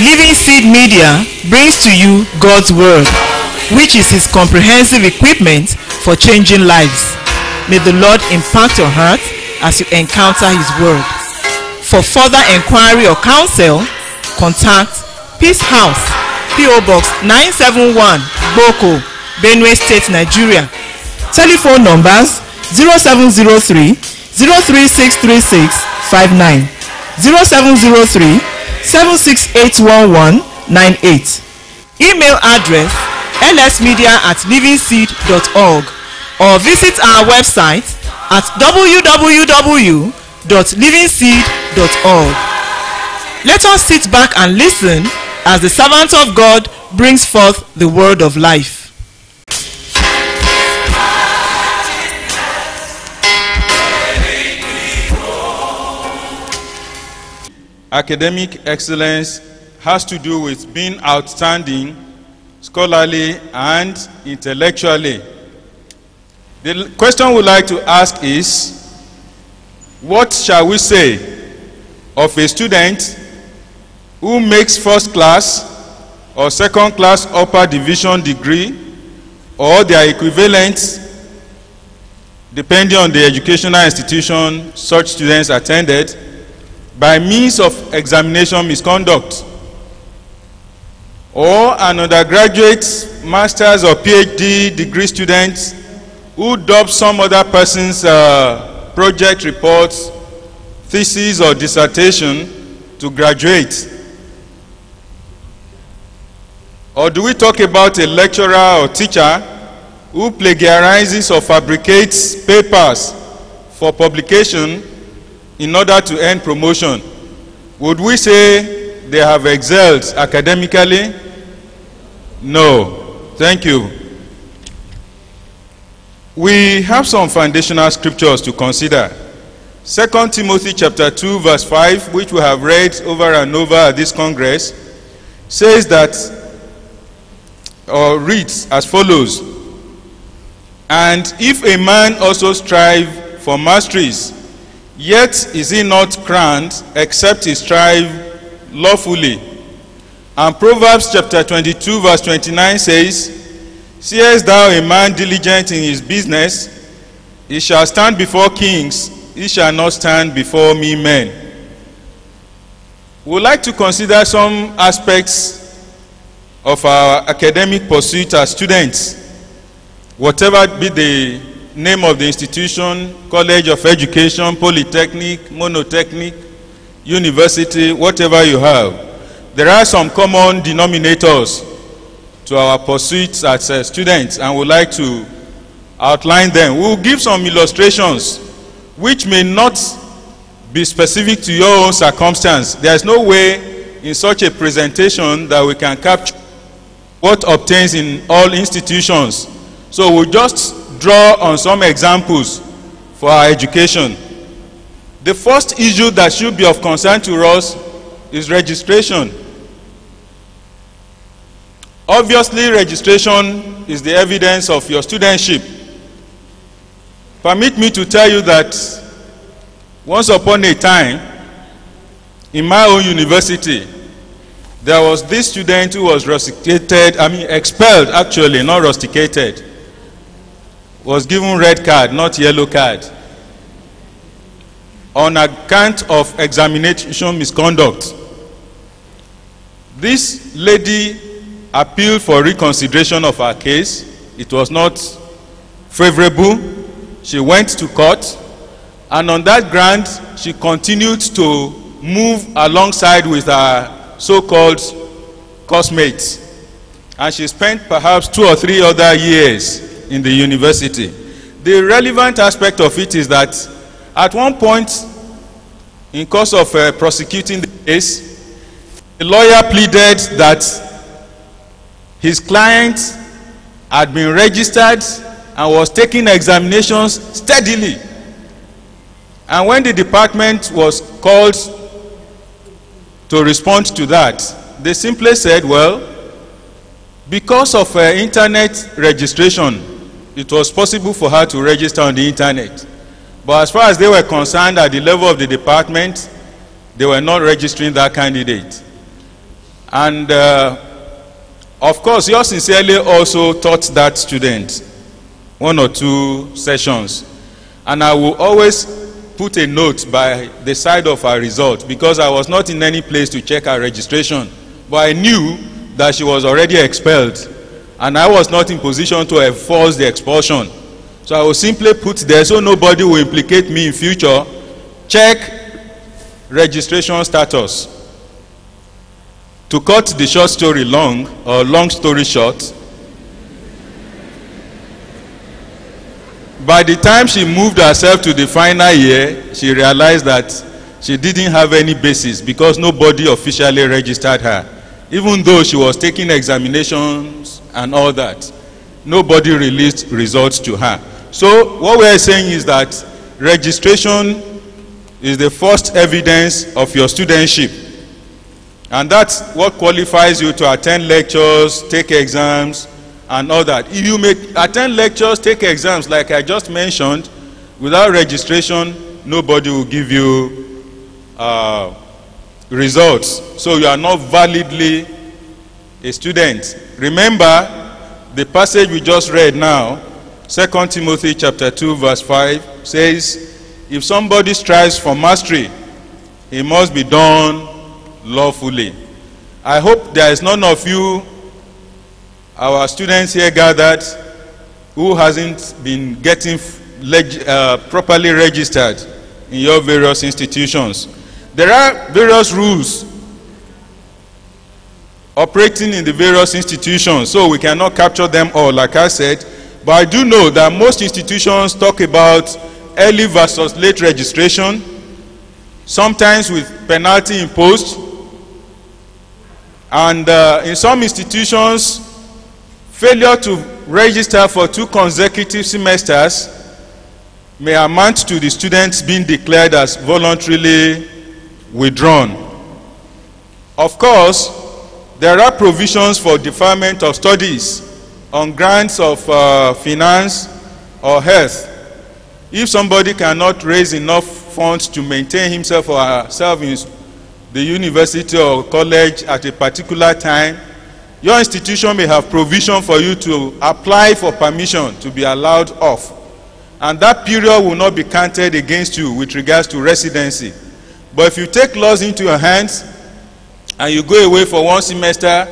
Living Seed Media brings to you God's Word, which is His comprehensive equipment for changing lives. May the Lord impact your heart as you encounter His Word. For further inquiry or counsel, contact Peace House, P.O. Box 971, Boko, Benue State, Nigeria. Telephone numbers 0703 0363659, 0703 7681198. Email address lsmedia@livingseed.org, or visit our website at www.livingseed.org. Let us sit back and listen as the servant of God brings forth the word of life. Academic excellence has to do with being outstanding scholarly and intellectually. The question we'd like to ask is, what shall we say of a student who makes first class or second class upper division degree or their equivalent, depending on the educational institution such students attended, by means of examination misconduct, or an undergraduate, master's or PhD degree student who dubs some other person's project reports, thesis or dissertation to graduate? Or do we talk about a lecturer or teacher who plagiarizes or fabricates papers for publication in order to earn promotion? Would we say they have excelled academically? No. Thank you. We have some foundational scriptures to consider. 2 Timothy chapter 2 verse 5, which we have read over and over at this Congress, says that, or reads as follows: "And if a man also strive for masteries, yet is he not crowned, except he strive lawfully." And Proverbs chapter 22 verse 29 says, "Seest thou a man diligent in his business, he shall stand before kings, he shall not stand before mean men." We would like to consider some aspects of our academic pursuit as students, whatever be the name of the institution, college of education, polytechnic, monotechnic, university, whatever you have. There are some common denominators to our pursuits as students, and we'd like to outline them. We'll give some illustrations which may not be specific to your own circumstance. There's no way in such a presentation that we can capture what obtains in all institutions. So we'll just draw on some examples for our education. The first issue that should be of concern to us is registration. Obviously, registration is the evidence of your studentship. Permit me to tell you that once upon a time, in my own university, there was this student who was rusticated, expelled actually, not rusticated. Was given red card, not yellow card, on account of examination misconduct. This lady appealed for reconsideration of her case. It was not favorable. She went to court, and on that ground, she continued to move alongside with her so-called classmates, and she spent perhaps 2 or 3 other years in the university. The relevant aspect of it is that at one point, in course of prosecuting the case, the lawyer pleaded that his client had been registered and was taking examinations steadily. And when the department was called to respond to that, they simply said, well, because of internet registration, it was possible for her to register on the internet. But as far as they were concerned at the level of the department, they were not registering that candidate. And of course, yours sincerely also taught that student 1 or 2 sessions. And I will always put a note by the side of her result, because I was not in any place to check her registration. But I knew that she was already expelled, and I was not in position to enforce the expulsion. So I will simply put there, so nobody will implicate me in future, check registration status. To cut the short story long, or long story short, by the time she moved herself to the final year, she realized that she didn't have any basis, because nobody officially registered her. Even though she was taking examinations and all that, nobody released results to her. So what we are saying is that registration is the first evidence of your studentship. And that's what qualifies you to attend lectures, take exams, and all that. If you may attend lectures, take exams, like I just mentioned, without registration, nobody will give you results. So you are not validly a student. Remember, the passage we just read now, 2 Timothy chapter 2, verse 5, says, if somebody strives for mastery, it must be done lawfully. I hope there is none of you, our students here gathered, who hasn't been getting properly registered in your various institutions. There are various rules operating in the various institutions, so we cannot capture them all, like I said. But I do know that most institutions talk about early versus late registration, sometimes with penalty imposed. And in some institutions, failure to register for 2 consecutive semesters may amount to the students being declared as voluntarily withdrawn. Of course, there are provisions for deferment of studies on grounds of finance or health. If somebody cannot raise enough funds to maintain himself or herself in the university or college at a particular time, your institution may have provision for you to apply for permission to be allowed off. And that period will not be counted against you with regards to residency. But if you take laws into your hands and you go away for 1 semester,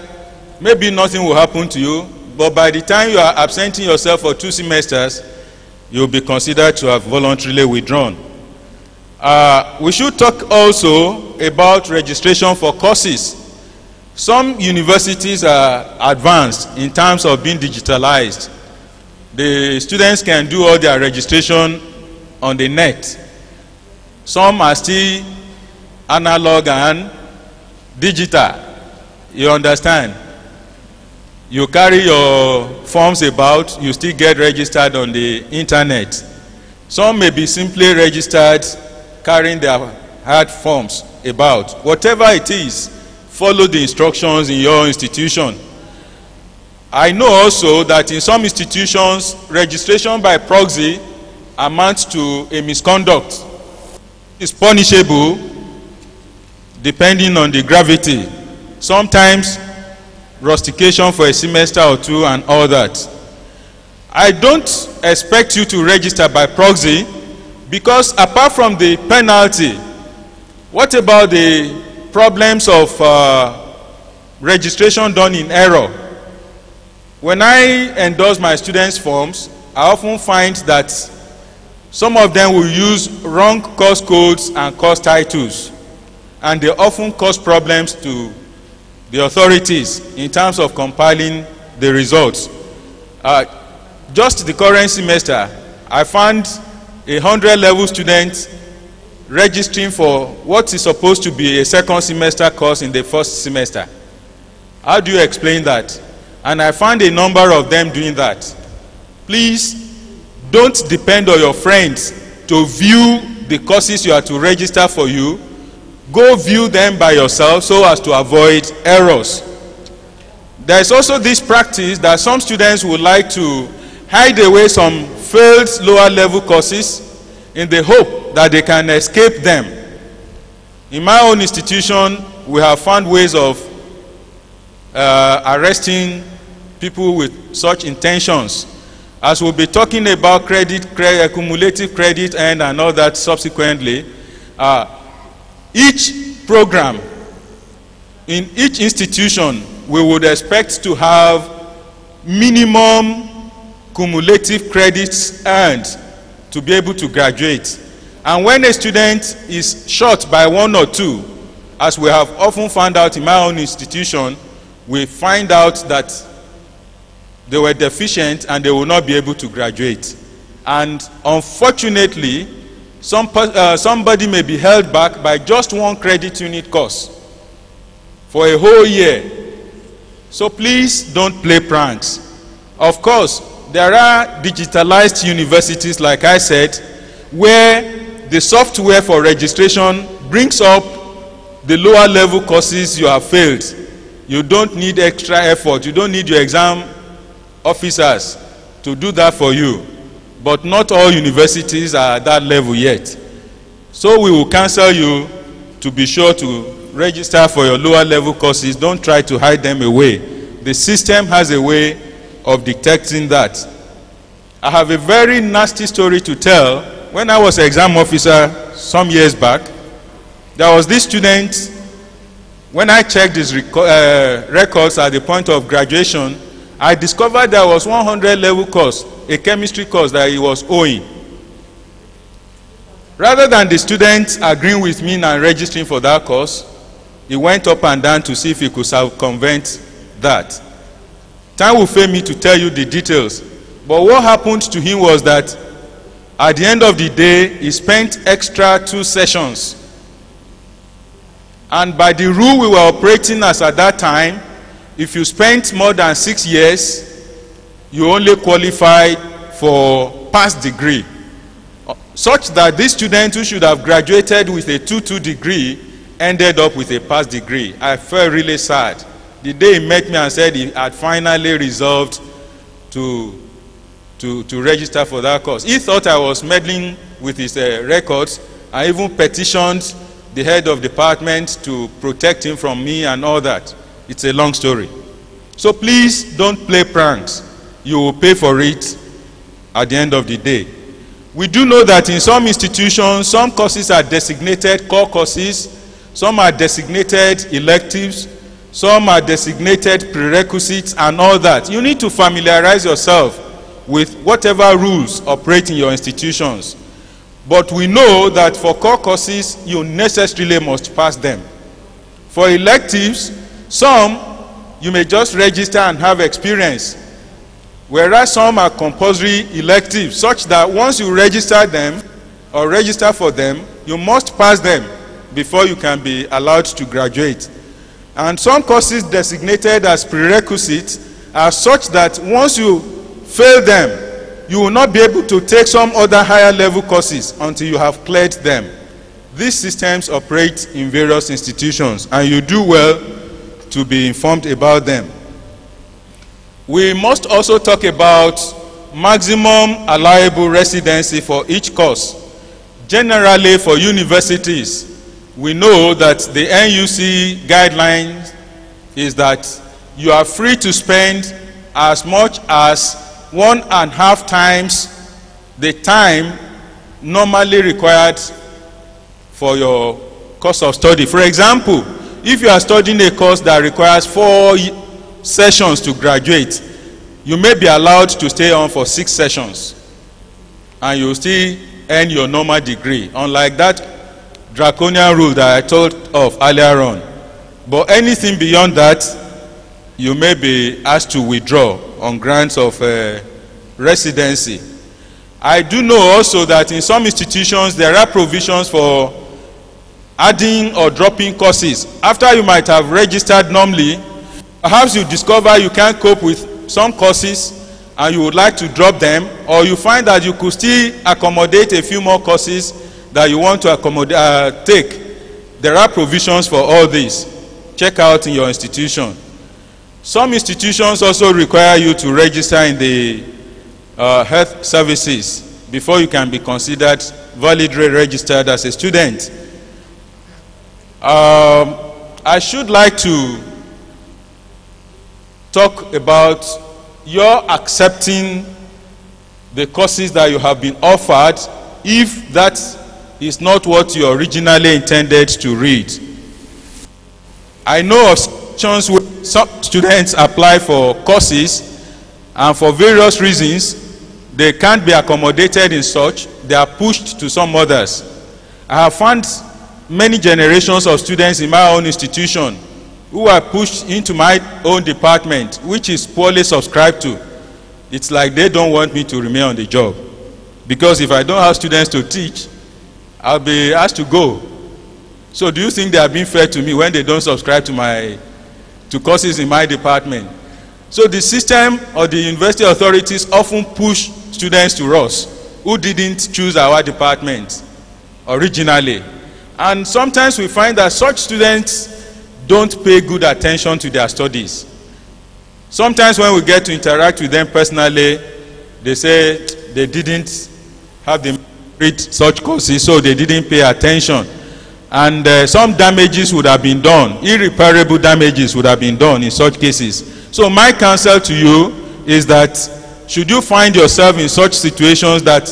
maybe nothing will happen to you. But by the time you are absenting yourself for 2 semesters, you will be considered to have voluntarily withdrawn. We should talk also about registration for courses. Some universities are advanced in terms of being digitalized. The students can do all their registration on the net. Some are still analog and digital. You understand? You carry your forms about, you still get registered on the internet. Some may be simply registered carrying their hard forms about. Whatever it is, follow the instructions in your institution. I know also that in some institutions, registration by proxy amounts to a misconduct. It's punishable depending on the gravity. Sometimes rustication for a semester or 2 and all that. I don't expect you to register by proxy, because apart from the penalty, what about the problems of registration done in error? When I endorse my students' forms, I often find that some of them will use wrong course codes and course titles, and they often cause problems to the authorities in terms of compiling the results. Just the current semester, I found 100 level students registering for what is supposed to be a 2nd semester course in the 1st semester. How do you explain that? And I found a number of them doing that. Please don't depend on your friends to view the courses you are to register for you. Go view them by yourself so as to avoid errors. There is also this practice that some students would like to hide away some failed lower level courses in the hope that they can escape them. In my own institution, we have found ways of arresting people with such intentions. As we'll be talking about cumulative credit and all that subsequently, each program in each institution we would expect to have minimum cumulative credits earned to be able to graduate. And when a student is short by 1 or 2, as we have often found out in my own institution, we find out that they were deficient and they will not be able to graduate. And unfortunately, somebody may be held back by just 1 credit unit course for a whole year. So please don't play pranks. Of course, there are digitalized universities, like I said, where the software for registration brings up the lower level courses you have failed. You don't need extra effort. You don't need your exam officers to do that for you. But not all universities are at that level yet. So we will counsel you to be sure to register for your lower level courses. Don't try to hide them away. The system has a way of detecting that. I have a very nasty story to tell. When I was an exam officer some years back, there was this student. When I checked his records at the point of graduation, I discovered there was 100 level course, a chemistry course that he was owing. Rather than the student agreeing with me and registering for that course, he went up and down to see if he could circumvent that. Time will fail me to tell you the details. But what happened to him was that at the end of the day, he spent extra 2 sessions. And by the rule we were operating as at that time, if you spent more than 6 years, you only qualify for pass degree. Such that this student who should have graduated with a 2.2 degree ended up with a pass degree. I felt really sad. The day he met me and said he had finally resolved to register for that course. He thought I was meddling with his records. I even petitioned the head of department to protect him from me and all that. It's a long story. So please don't play pranks. You will pay for it at the end of the day. We do know that in some institutions, some courses are designated core courses, some are designated electives, some are designated prerequisites and all that. You need to familiarize yourself with whatever rules operate in your institutions. But we know that for core courses, you necessarily must pass them. For electives, some you may just register and have experience, whereas some are compulsory electives, such that once you register them or register for them, you must pass them before you can be allowed to graduate. And some courses designated as prerequisites are such that once you fail them, you will not be able to take some other higher level courses until you have cleared them. These systems operate in various institutions, and you do well to be informed about them. We must also talk about maximum allowable residency for each course. Generally, for universities, we know that the NUC guideline is that you are free to spend as much as 1.5 times the time normally required for your course of study. For example, if you are studying a course that requires 4 sessions to graduate, you may be allowed to stay on for 6 sessions and you still earn your normal degree, unlike that draconian rule that I told of earlier on. But anything beyond that, you may be asked to withdraw on grounds of residency. I do know also that in some institutions there are provisions for adding or dropping courses. After you might have registered normally, perhaps you discover you can't cope with some courses and you would like to drop them, or you find that you could still accommodate a few more courses that you want to accommodate, take. There are provisions for all this. Check out in your institution. Some institutions also require you to register in the health services before you can be considered validly registered as a student. I should like to talk about your accepting the courses that you have been offered if that is not what you originally intended to read. I know of situations where some students apply for courses and for various reasons they can't be accommodated in such, they are pushed to some others. I have found many generations of students in my own institution who are pushed into my own department, which is poorly subscribed to. It's like they don't want me to remain on the job. Because if I don't have students to teach, I'll be asked to go. So do you think they are being fair to me when they don't subscribe to courses in my department? So the system or the university authorities often push students to us who didn't choose our department originally. And sometimes we find that such students don't pay good attention to their studies. Sometimes when we get to interact with them personally, they say they didn't have the read such courses, so they didn't pay attention. And some damages would have been done, irreparable damages would have been done in such cases. So my counsel to you is that should you find yourself in such situations that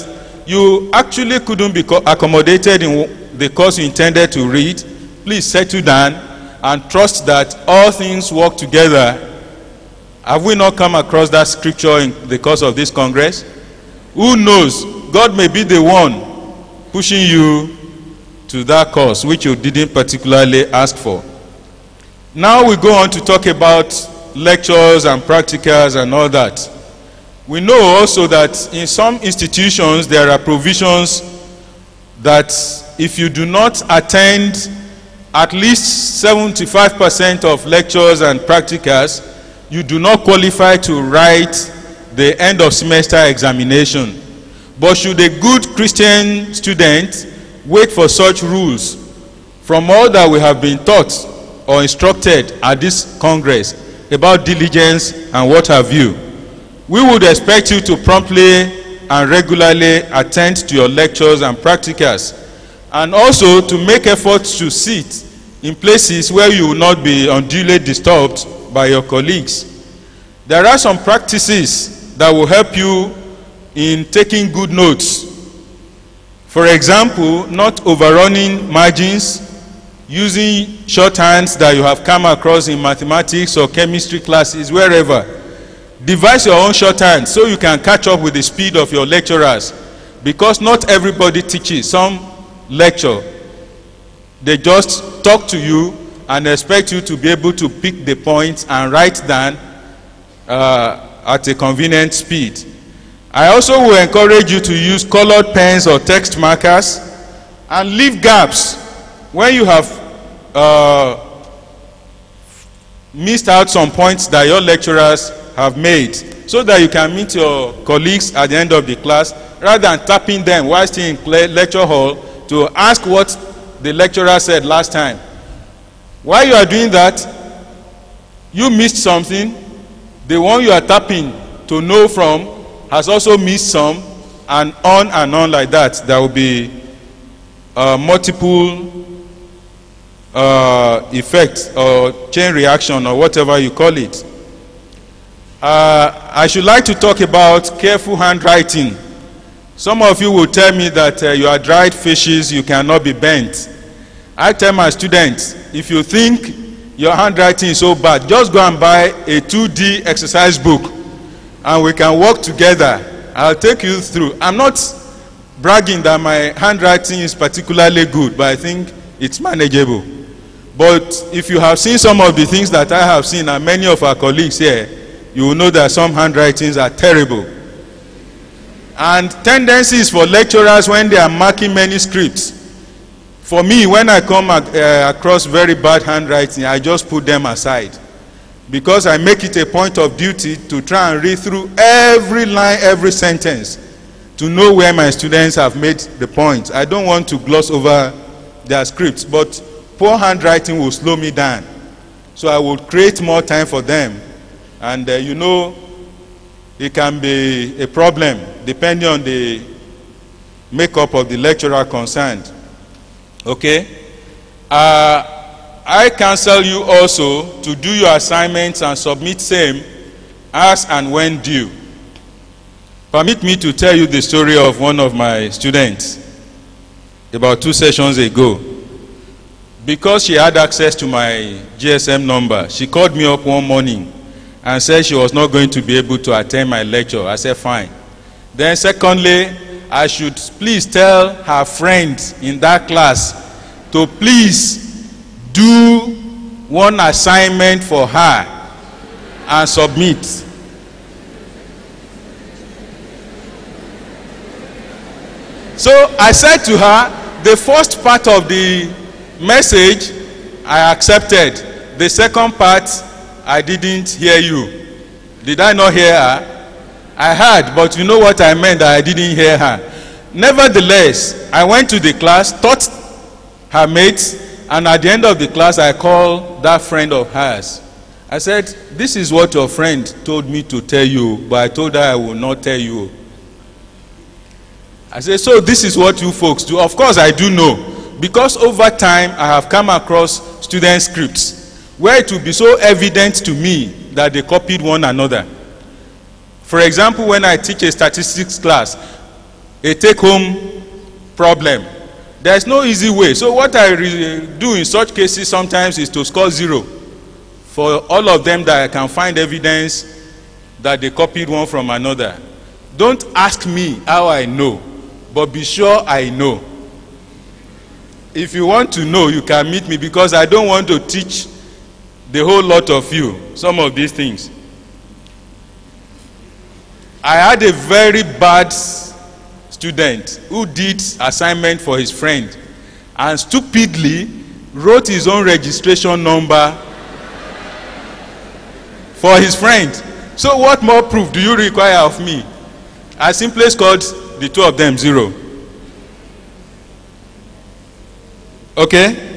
you actually couldn't be accommodated in the course you intended to read, please settle down and trust that all things work together. Have we not come across that scripture in the course of this Congress? Who knows? God may be the one pushing you to that course which you didn't particularly ask for. Now we go on to talk about lectures and practicals and all that. We know also that in some institutions there are provisions that if you do not attend at least 75% of lectures and practicals, you do not qualify to write the end of semester examination. But should a good Christian student wait for such rules from all that we have been taught or instructed at this Congress about diligence and what have you, we would expect you to promptly and regularly attend to your lectures and practicals, and also to make efforts to sit in places where you will not be unduly disturbed by your colleagues. There are some practices that will help you in taking good notes. For example, not overrunning margins, using shorthands that you have come across in mathematics or chemistry classes, wherever. Devise your own shorthand so you can catch up with the speed of your lecturers, because not everybody teaches. Some lecture, they just talk to you and expect you to be able to pick the points and write down at a convenient speed. I also will encourage you to use colored pens or text markers and leave gaps when you have missed out some points that your lecturers have made, so that you can meet your colleagues at the end of the class rather than tapping them while still in lecture hall to ask what the lecturer said last time. While you are doing that, you missed something. The one you are tapping to know from has also missed some, and on like that. There will be multiple effects or chain reaction or whatever you call it. I should like to talk about careful handwriting. Some of you will tell me that you are dried fishes, you cannot be bent. I tell my students, if you think your handwriting is so bad, just go and buy a 2D exercise book and we can work together. I'll take you through. I'm not bragging that my handwriting is particularly good, but I think it's manageable. But if you have seen some of the things that I have seen and many of our colleagues here, you will know that some handwritings are terrible. And tendencies for lecturers when they are marking manuscripts. For me, when I come across very bad handwriting, I just put them aside, because I make it a point of duty to try and read through every line, every sentence, to know where my students have made the points. I don't want to gloss over their scripts, but poor handwriting will slow me down. So I will create more time for them. And you know, it can be a problem depending on the makeup of the lecturer concerned. Okay? I I counsel you also to do your assignments and submit same as and when due. Permit me to tell you the story of one of my students about 2 sessions ago. Because she had access to my GSM number, she called me up one morning and said she was not going to be able to attend my lecture. I said, fine. Then secondly, I should please tell her friends in that class to please do one assignment for her and submit. So I said to her, the first part of the message I accepted. The second part, I didn't hear you. Did I not hear her? I heard, but you know what I meant that I didn't hear her. Nevertheless, I went to the class, taught her mates, and at the end of the class, I called that friend of hers. I said, this is what your friend told me to tell you, but I told her I will not tell you. I said, so this is what you folks do. Of course, I do know. Because over time, I have come across student scripts where it will be so evident to me that they copied one another. For example, when I teach a statistics class, a take-home problem, there's no easy way. So what I do in such cases sometimes is to score 0 for all of them that I can find evidence that they copied one from another. Don't ask me how I know, but be sure I know. If you want to know, you can meet me, because I don't want to teach the whole lot of you some of these things. I had a very bad student who did assignment for his friend and stupidly wrote his own registration number for his friend. So what more proof do you require of me? I simply scored the two of them 0. Okay?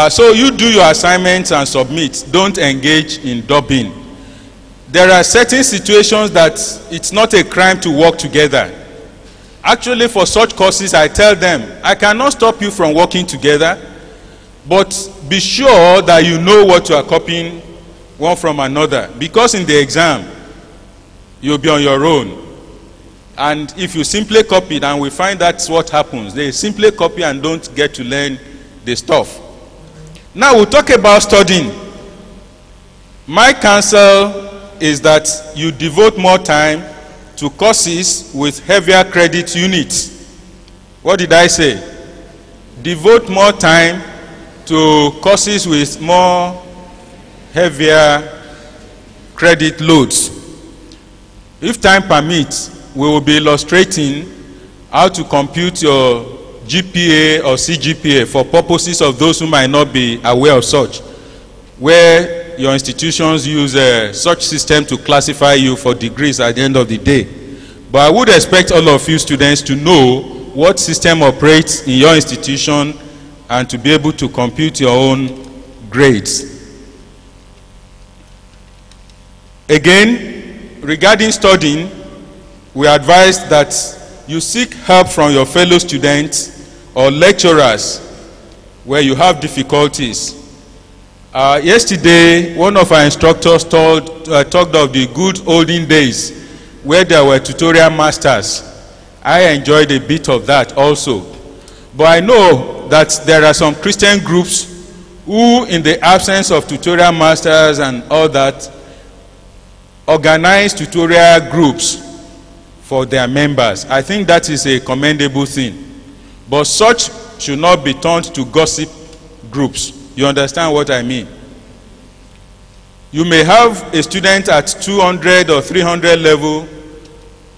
So you do your assignments and submit. Don't engage in dubbing. There are certain situations that it's not a crime to work together. Actually, for such courses, I tell them, I cannot stop you from working together, but be sure that you know what you are copying one from another. Because in the exam, you'll be on your own. And if you simply copy it, and we find that's what happens, they simply copy and don't get to learn the stuff. Now we'll talk about studying. My counsel is that you devote more time to courses with heavier credit units. What did I say? Devote more time to courses with more heavier credit loads. If time permits, we will be illustrating how to compute your GPA or CGPA for purposes of those who might not be aware of such, where your institutions use such system to classify you for degrees at the end of the day. But I would expect all of you students to know what system operates in your institution and to be able to compute your own grades. Again, regarding studying, we advise that you seek help from your fellow students or lecturers where you have difficulties. Yesterday, one of our instructors talked of the good olden days where there were tutorial masters. I enjoyed a bit of that also. But I know that there are some Christian groups who, in the absence of tutorial masters and all that, organize tutorial groups for their members. I think that is a commendable thing. But such should not be turned to gossip groups. You understand what I mean? You may have a student at 200 or 300 level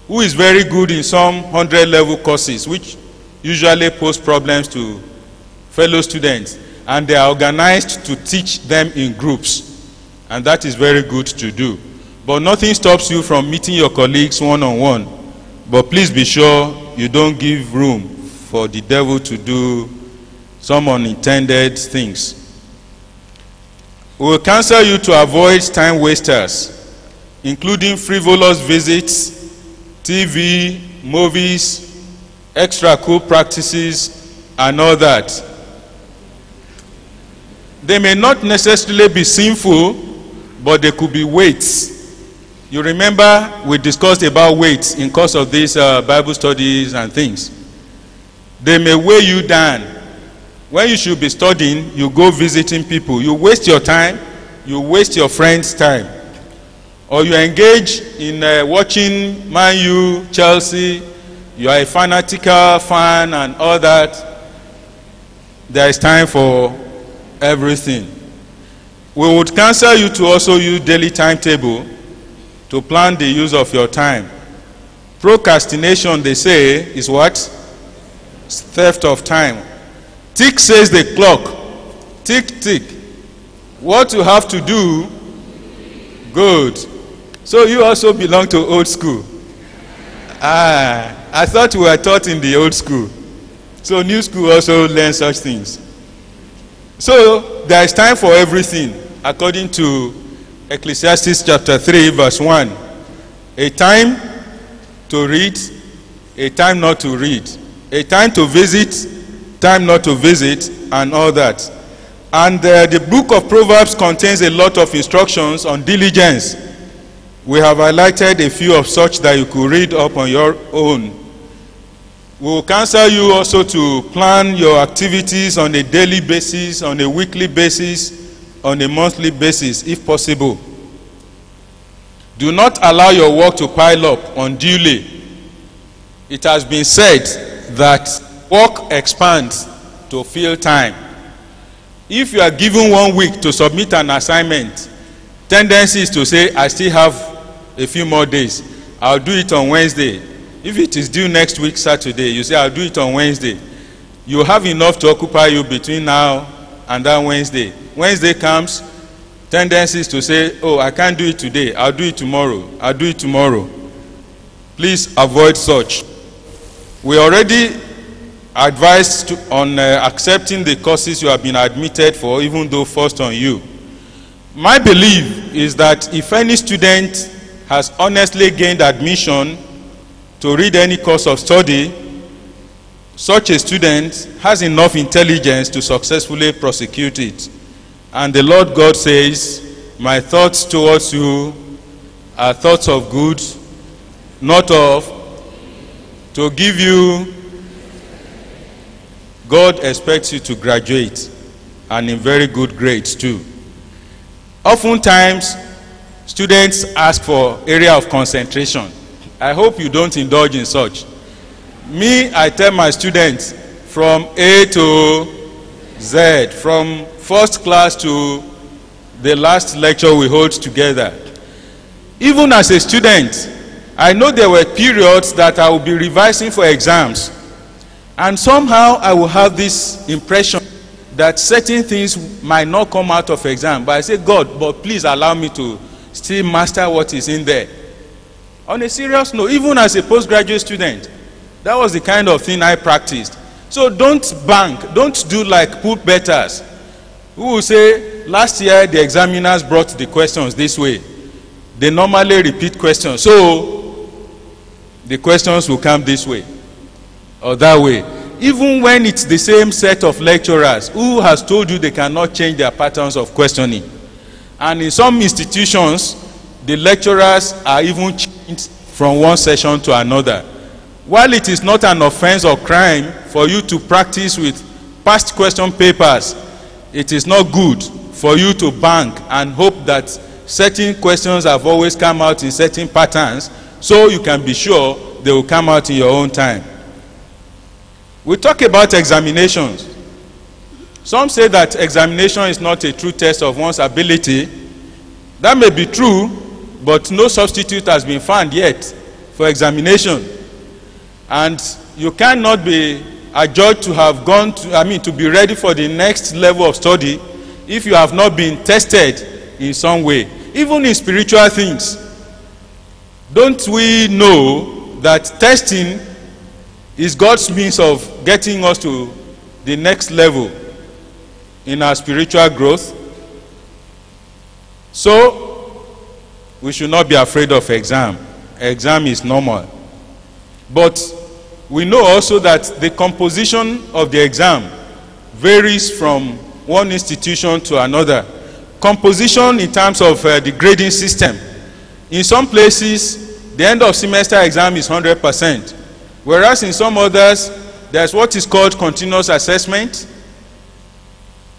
who is very good in some 100 level courses, which usually pose problems to fellow students, and they are organized to teach them in groups, and that is very good to do. But nothing stops you from meeting your colleagues one-on-one. But please be sure you don't give room for the devil to do some unintended things. We will counsel you to avoid time wasters, including frivolous visits, TV, movies, extra cool practices, and all that. They may not necessarily be sinful, but they could be weights. You remember we discussed about weights in course of these Bible studies and things. They may weigh you down. When you should be studying, you go visiting people. You waste your time. You waste your friend's time. Or you engage in watching Man U, Chelsea. You are a fanatical fan and all that. There is time for everything. We would counsel you to also use daily timetable to plan the use of your time. Procrastination, they say, is what? Theft of time. Tick says the clock. Tick, tick. What you have to do, good. So you also belong to old school. I thought we were taught in the old school. So new school also learn such things. So there is time for everything, according to Ecclesiastes chapter 3, verse 1. A time to read, a time not to read. A time to visit, time not to visit, and all that. And the book of Proverbs contains a lot of instructions on diligence. We have highlighted a few of such that you could read up on your own. We will counsel you also to plan your activities on a daily basis, on a weekly basis, on a monthly basis, if possible. Do not allow your work to pile up unduly. It has been said that work expands to fill time. If you are given 1 week to submit an assignment, tendency is to say, I still have a few more days. I'll do it on Wednesday. If it is due next week, Saturday, you say, I'll do it on Wednesday. You have enough to occupy you between now and that Wednesday. Wednesday comes, tendency is to say, oh, I can't do it today. I'll do it tomorrow. I'll do it tomorrow. Please avoid such. We already advised on accepting the courses you have been admitted for, even though forced on you. My belief is that if any student has honestly gained admission to read any course of study, such a student has enough intelligence to successfully prosecute it. And the Lord God says, my thoughts towards you are thoughts of good, not of, to give you. God expects you to graduate, and in very good grades too. Oftentimes, students ask for area of concentration. I hope you don't indulge in such. Me, I tell my students from A to Z, from first class to the last lecture we hold together. Even as a student, I know there were periods that I will be revising for exams, and somehow I will have this impression that certain things might not come out of exam, but I say, God, but please allow me to still master what is in there. On a serious note, even as a postgraduate student, that was the kind of thing I practiced. So don't bank, don't do like put betters who will say, last year the examiners brought the questions this way. They normally repeat questions, so the questions will come this way or that way. Even when it's the same set of lecturers who has told you they cannot change their patterns of questioning. And in some institutions, the lecturers are even changed from one session to another. While it is not an offense or crime for you to practice with past question papers, it is not good for you to bank and hope that certain questions have always come out in certain patterns, so you can be sure they will come out in your own time. We talk about examinations. Some say that examination is not a true test of one's ability. That may be true, but no substitute has been found yet for examination. And you cannot be adjudged to have gone to, to be ready for the next level of study if you have not been tested in some way. Even in spiritual things, don't we know that testing is God's means of getting us to the next level in our spiritual growth? So, we should not be afraid of exam. Exam is normal. But we know also that the composition of the exam varies from one institution to another. Composition in terms of the grading system. In some places, the end of semester exam is 100%, whereas in some others, there's what is called continuous assessment,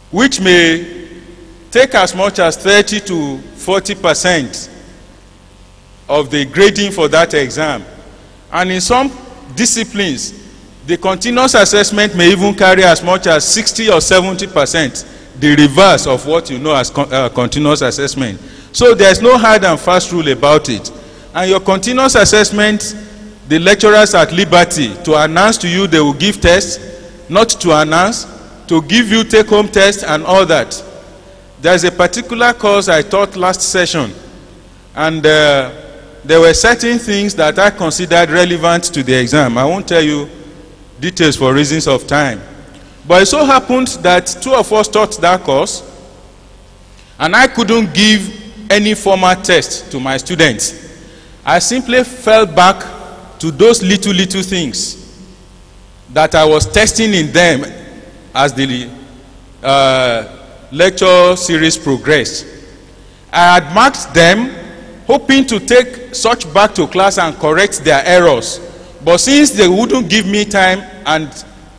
which may take as much as 30 to 40% of the grading for that exam. And in some disciplines, the continuous assessment may even carry as much as 60 or 70%, the reverse of what you know as continuous assessment. So there's no hard and fast rule about it. And your continuous assessment, the lecturers at liberty to announce to you they will give tests, not to announce, to give you take-home tests and all that. There's a particular course I taught last session, and there were certain things that I considered relevant to the exam. I won't tell you details for reasons of time. But it so happened that two of us taught that course, and I couldn't give any formal test to my students. I simply fell back to those little things that I was testing in them as the lecture series progressed. I had marked them, hoping to take such back to class and correct their errors. But since they wouldn't give me time and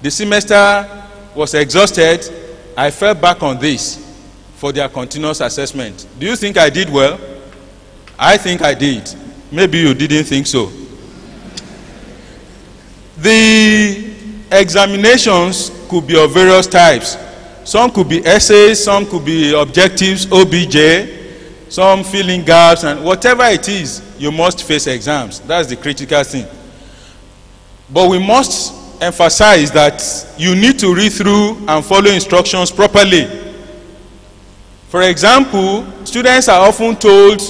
the semester was exhausted, I fell back on this for their continuous assessment. Do you think I did well? I think I did. Maybe you didn't think so. The examinations could be of various types. Some could be essays, some could be objectives, OBJ, some filling gaps, and whatever it is, you must face exams. That's the critical thing. But we must emphasize that you need to read through and follow instructions properly. For example, students are often told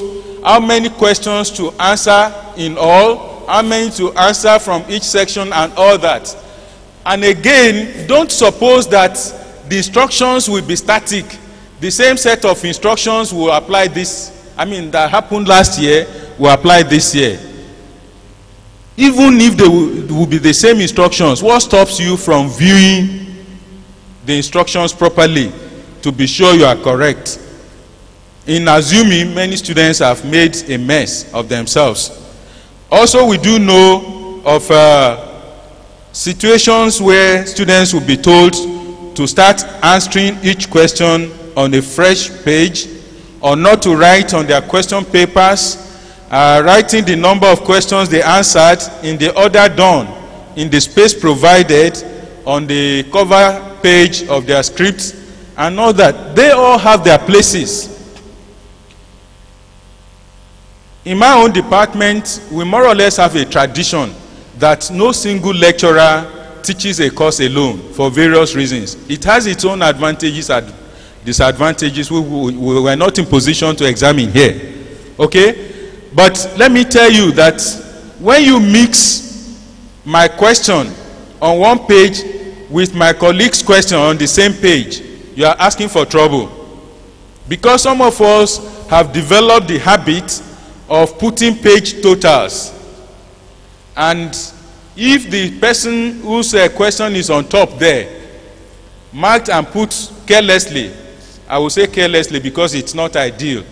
how many questions to answer in all, how many to answer from each section and all that. And again, don't suppose that the instructions will be static. The same set of instructions will apply that happened last year, will apply this year. Even if they will be the same instructions, what stops you from viewing the instructions properly to be sure you are correct? In assuming many students have made a mess of themselves. Also, we do know of situations where students will be told to start answering each question on a fresh page, or not to write on their question papers, writing the number of questions they answered in the order done in the space provided on the cover page of their scripts, and all that. They all have their places. In my own department, we more or less have a tradition that no single lecturer teaches a course alone for various reasons. It has its own advantages and disadvantages we were not in position to examine here. Okay? But let me tell you that when you mix my question on one page with my colleague's question on the same page, you are asking for trouble. Because some of us have developed the habit of putting page totals. And if the person whose question is on top there, marked and put carelessly, I will say carelessly because it's not ideal,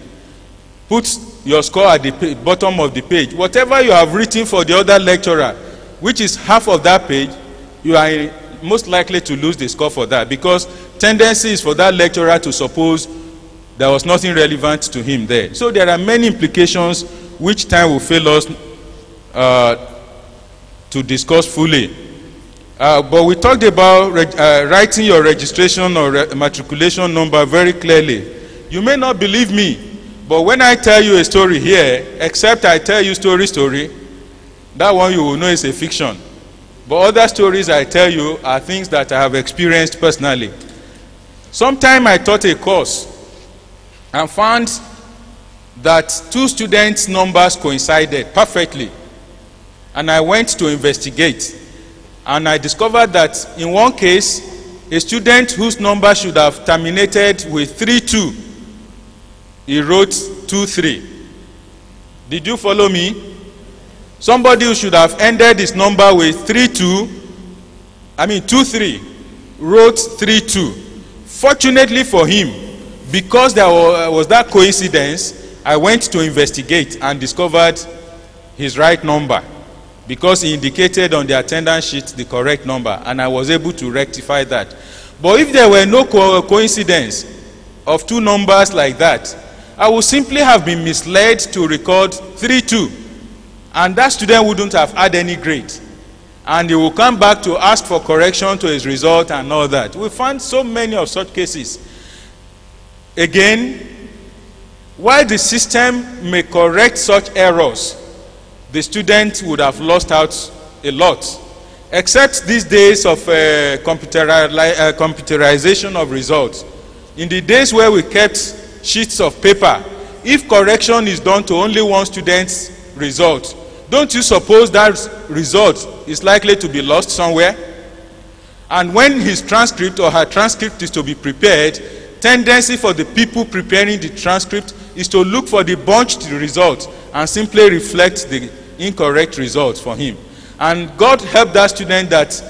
put your score at the bottom of the page. Whatever you have written for the other lecturer, which is half of that page, you are most likely to lose the score for that, because tendency is for that lecturer to suppose there was nothing relevant to him there. So there are many implications which time will fail us to discuss fully. But we talked about writing your registration or matriculation number very clearly. You may not believe me, but when I tell you a story here, except I tell you story, that one you will know is a fiction. But other stories I tell you are things that I have experienced personally. Sometime I taught a course and found that two students' numbers coincided perfectly. And I went to investigate. And I discovered that in one case, a student whose number should have terminated with 3-2, he wrote 2-3. Did you follow me? Somebody who should have ended his number with 2-3, wrote 3-2. Fortunately for him, because there was that coincidence, I went to investigate and discovered his right number, because he indicated on the attendance sheet the correct number, and I was able to rectify that. But if there were no coincidence of two numbers like that, I would simply have been misled to record 3-2, and that student wouldn't have had any grade, and he will come back to ask for correction to his result and all that. We found so many of such cases. Again, while the system may correct such errors, the student would have lost out a lot, except these days of computerization of results. In the days where we kept sheets of paper, if correction is done to only one student's result, don't you suppose that result is likely to be lost somewhere? And when his transcript or her transcript is to be prepared, tendency for the people preparing the transcript is to look for the bunched result and simply reflect the incorrect results for him. And God helped that student that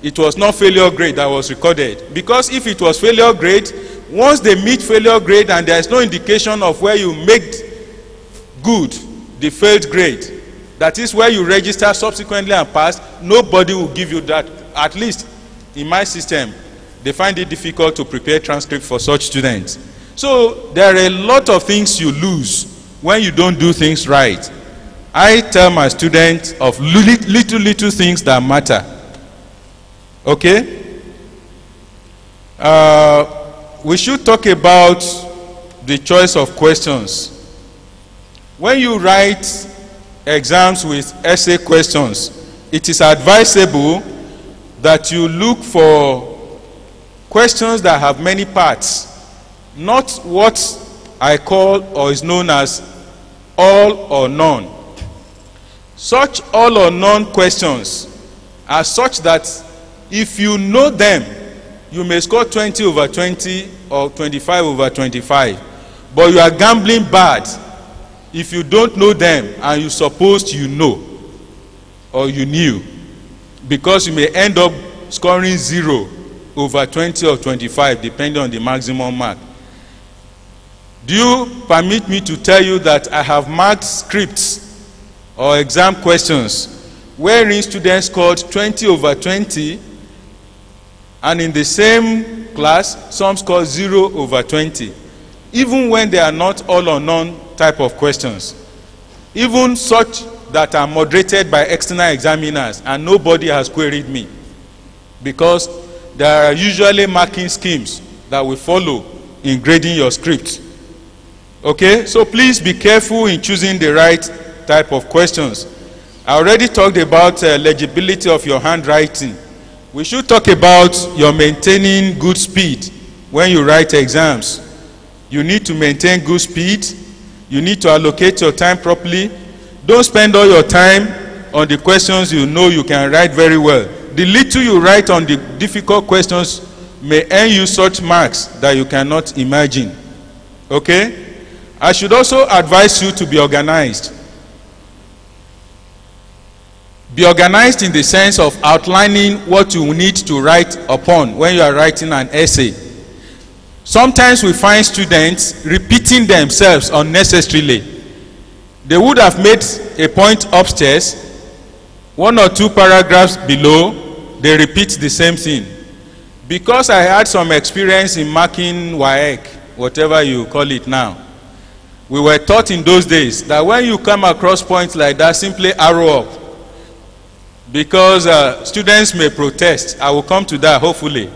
it was not failure grade that was recorded. Because if it was failure grade, once they meet failure grade and there is no indication of where you made good the failed grade, that is where you register subsequently and pass, nobody will give you that. At least in my system, they find it difficult to prepare transcript for such students. So there are a lot of things you lose when you don't do things right. I tell my students of little things that matter. Okay? We should talk about the choice of questions. When you write exams with essay questions, it is advisable that you look for questions that have many parts, not what I call or is known as all or none. Such all or none questions are such that if you know them, you may score 20/20 or 25/25, but you are gambling bad if you don't know them and you supposed you know or you knew, because you may end up scoring 0/20 or 25 depending on the maximum mark. Do you permit me to tell you that I have marked scripts or exam questions wherein students scored 20/20, and in the same class some scored 0/20, even when they are not all or none type of questions, even such that are moderated by external examiners, and nobody has queried me, because there are usually marking schemes that we follow in grading your script. Okay, so please be careful in choosing the right type of questions. I already talked about legibility of your handwriting. We should talk about your maintaining good speed when you write exams. You need to maintain good speed. You need to allocate your time properly. Don't spend all your time on the questions you know you can write very well. The little you write on the difficult questions may earn you such marks that you cannot imagine. Okay? I should also advise you to be organized. Be organized in the sense of outlining what you need to write upon when you are writing an essay. Sometimes we find students repeating themselves unnecessarily. They would have made a point upstairs, 1 or 2 paragraphs below, they repeat the same thing. Because I had some experience in marking WAEC, whatever you call it now, we were taught in those days that when you come across points like that, simply arrow up. Because students may protest. I will come to that hopefully,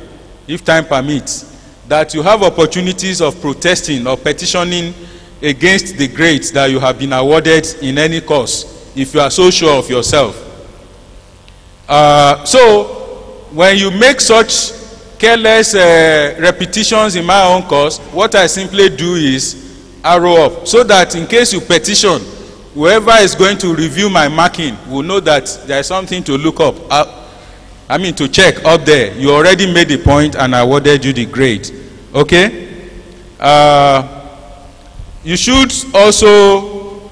if time permits, that you have opportunities of protesting or petitioning against the grades that you have been awarded in any course, if you are so sure of yourself. So when you make such careless repetitions in my own course, what I simply do is arrow up, so that in case you petition, whoever is going to review my marking will know that there is something to look up. To check up there. You already made the point and I awarded you the grade. Okay? You should also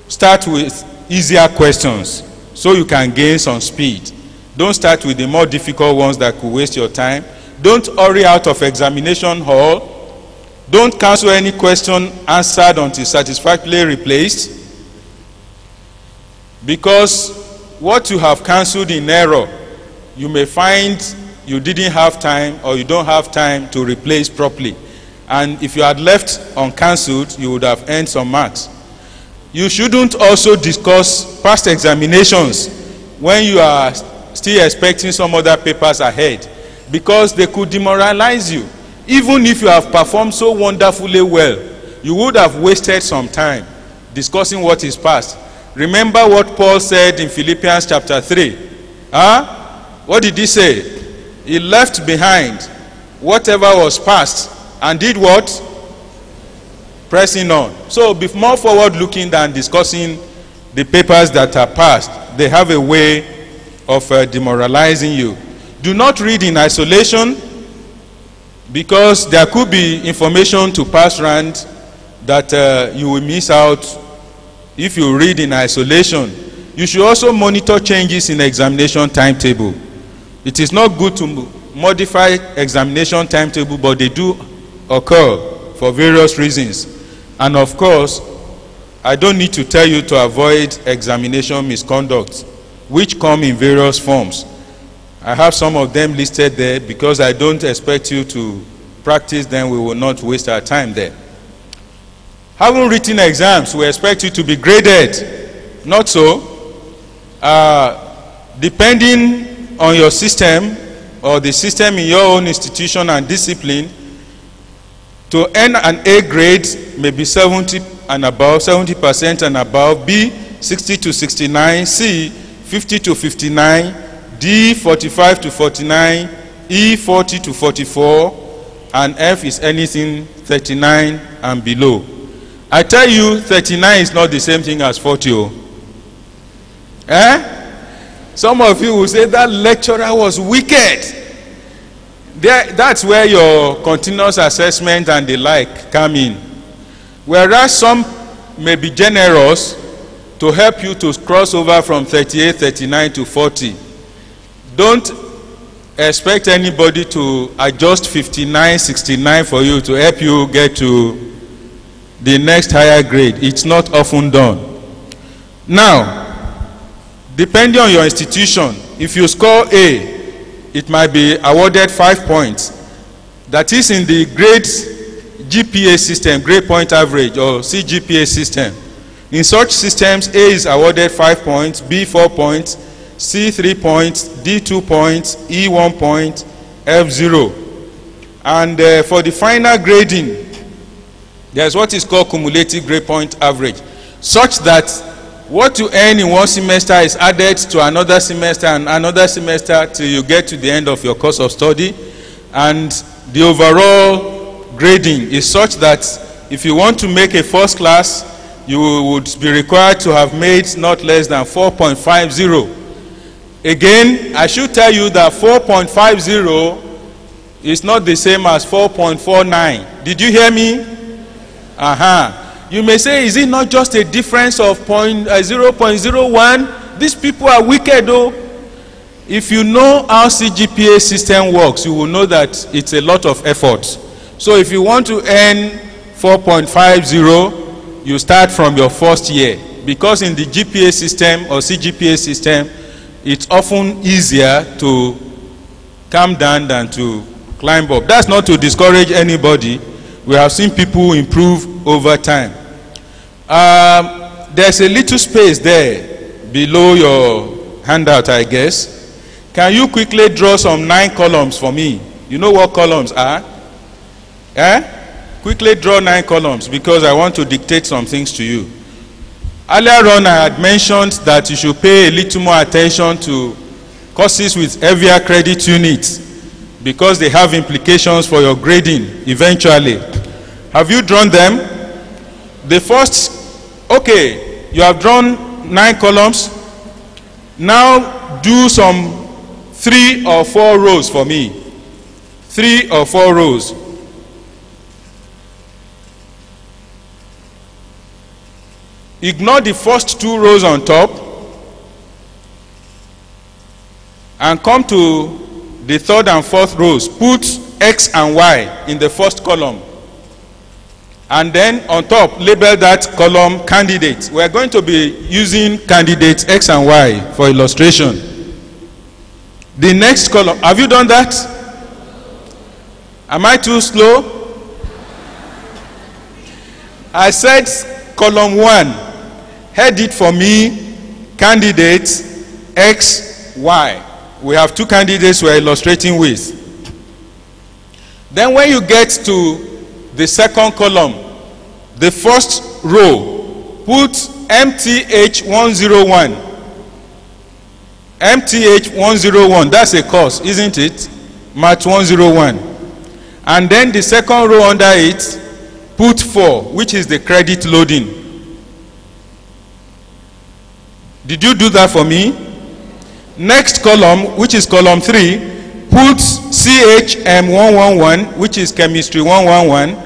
start with easier questions so you can gain some speed. Don't start with the more difficult ones that could waste your time. Don't hurry out of examination hall. Don't cancel any question answered until satisfactorily replaced. Because what you have cancelled in error, you may find you didn't have time or you don't have time to replace properly. And if you had left uncancelled, you would have earned some marks. You shouldn't also discuss past examinations when you are still expecting some other papers ahead, because they could demoralize you. Even if you have performed so wonderfully well, you would have wasted some time discussing what is past. Remember what Paul said in Philippians chapter 3. What did he say? He left behind whatever was past and did what? Pressing on. So be more forward looking than discussing the papers that are past. They have a way of demoralizing you. Do not read in isolation, because there could be information to pass around that you will miss out if you read in isolation. You should also monitor changes in examination timetable. It is not good to modify examination timetable, but they do occur for various reasons. And of course, I don't need to tell you to avoid examination misconduct, which come in various forms. I have some of them listed there because I don't expect you to practice them. We will not waste our time there. Having written exams, we expect you to be graded. Not so. Depending on your system or the system in your own institution and discipline, to earn an A grade may be 70 and above, 70% and above, B 60 to 69, C 50 to 59, D 45 to 49, E 40 to 44, and F is anything 39 and below. I tell you, 39 is not the same thing as 40. Some of you will say that lecturer was wicked. That's where your continuous assessment and the like come in. Whereas some may be generous to help you to cross over from 38, 39 to 40. Don't expect anybody to adjust 59, 69 for you to help you get to the next higher grade. It's not often done. Now, depending on your institution, if you score A, it might be awarded 5 points. That is in the grade GPA system, grade point average, or CGPA system. In such systems, A is awarded 5 points, B 4 points, C 3 points, D 2 points, E 1 point, F 0. And for the final grading, there's what is called cumulative grade point average, such that what you earn in one semester is added to another semester and another semester till you get to the end of your course of study. And the overall grading is such that if you want to make a first class, you would be required to have made not less than 4.50. Again, I should tell you that 4.50 is not the same as 4.49. Did you hear me? You may say, is it not just a difference of 0.01? These people are wicked though. If you know how CGPA system works, you will know that it's a lot of effort. So if you want to earn 4.50, you start from your first year. Because in the GPA system or CGPA system, it's often easier to come down than to climb up. That's not to discourage anybody. We have seen people improve over time. There's a little space there below your handout, I guess. Can you quickly draw some 9 columns for me? You know what columns are? Quickly draw 9 columns because I want to dictate some things to you. Earlier on, I had mentioned that you should pay a little more attention to courses with heavier credit units because they have implications for your grading eventually. Have you drawn them? The first, okay, you have drawn 9 columns. Now do some 3 or 4 rows for me. 3 or 4 rows. Ignore the first 2 rows on top and come to the third and fourth rows, put X and Y in the first column. And then on top, label that column candidate. We are going to be using candidates X and Y for illustration. The next column, have you done that? Am I too slow? I said column 1, head it for me, candidate X, Y. We have two candidates we are illustrating with. Then when you get to the second column, the first row, put MTH101. MTH101, that's a course, isn't it? Math 101. And then the second row under it, put 4, which is the credit loading. Did you do that for me? Next column, which is column 3, put CHM111, which is chemistry 111,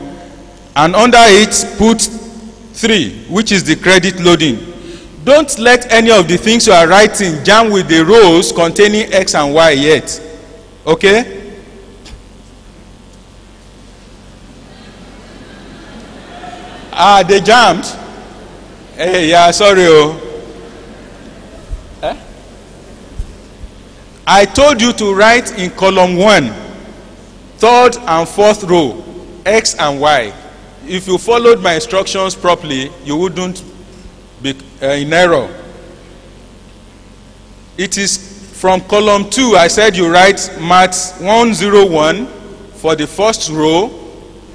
and under it put 3, which is the credit loading. Don't let any of the things you are writing jam with the rows containing X and Y yet. Okay? They jammed. Hey, yeah, sorry. I told you to write in column 1, third and fourth row, X and Y. If you followed my instructions properly, you wouldn't be in error. It is from column 2, I said you write math 101 for the first row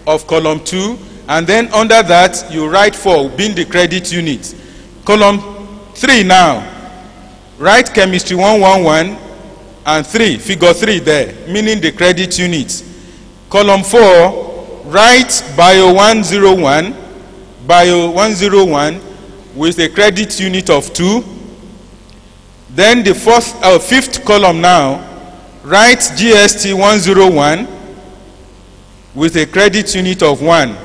of column 2, and then under that you write 4, being the credit unit. Column 3 now, write chemistry 111 and 3, figure 3 there, meaning the credit unit. Column 4, write bio 101 with a credit unit of 2. Then the fifth column now, write GST 101 with a credit unit of 1.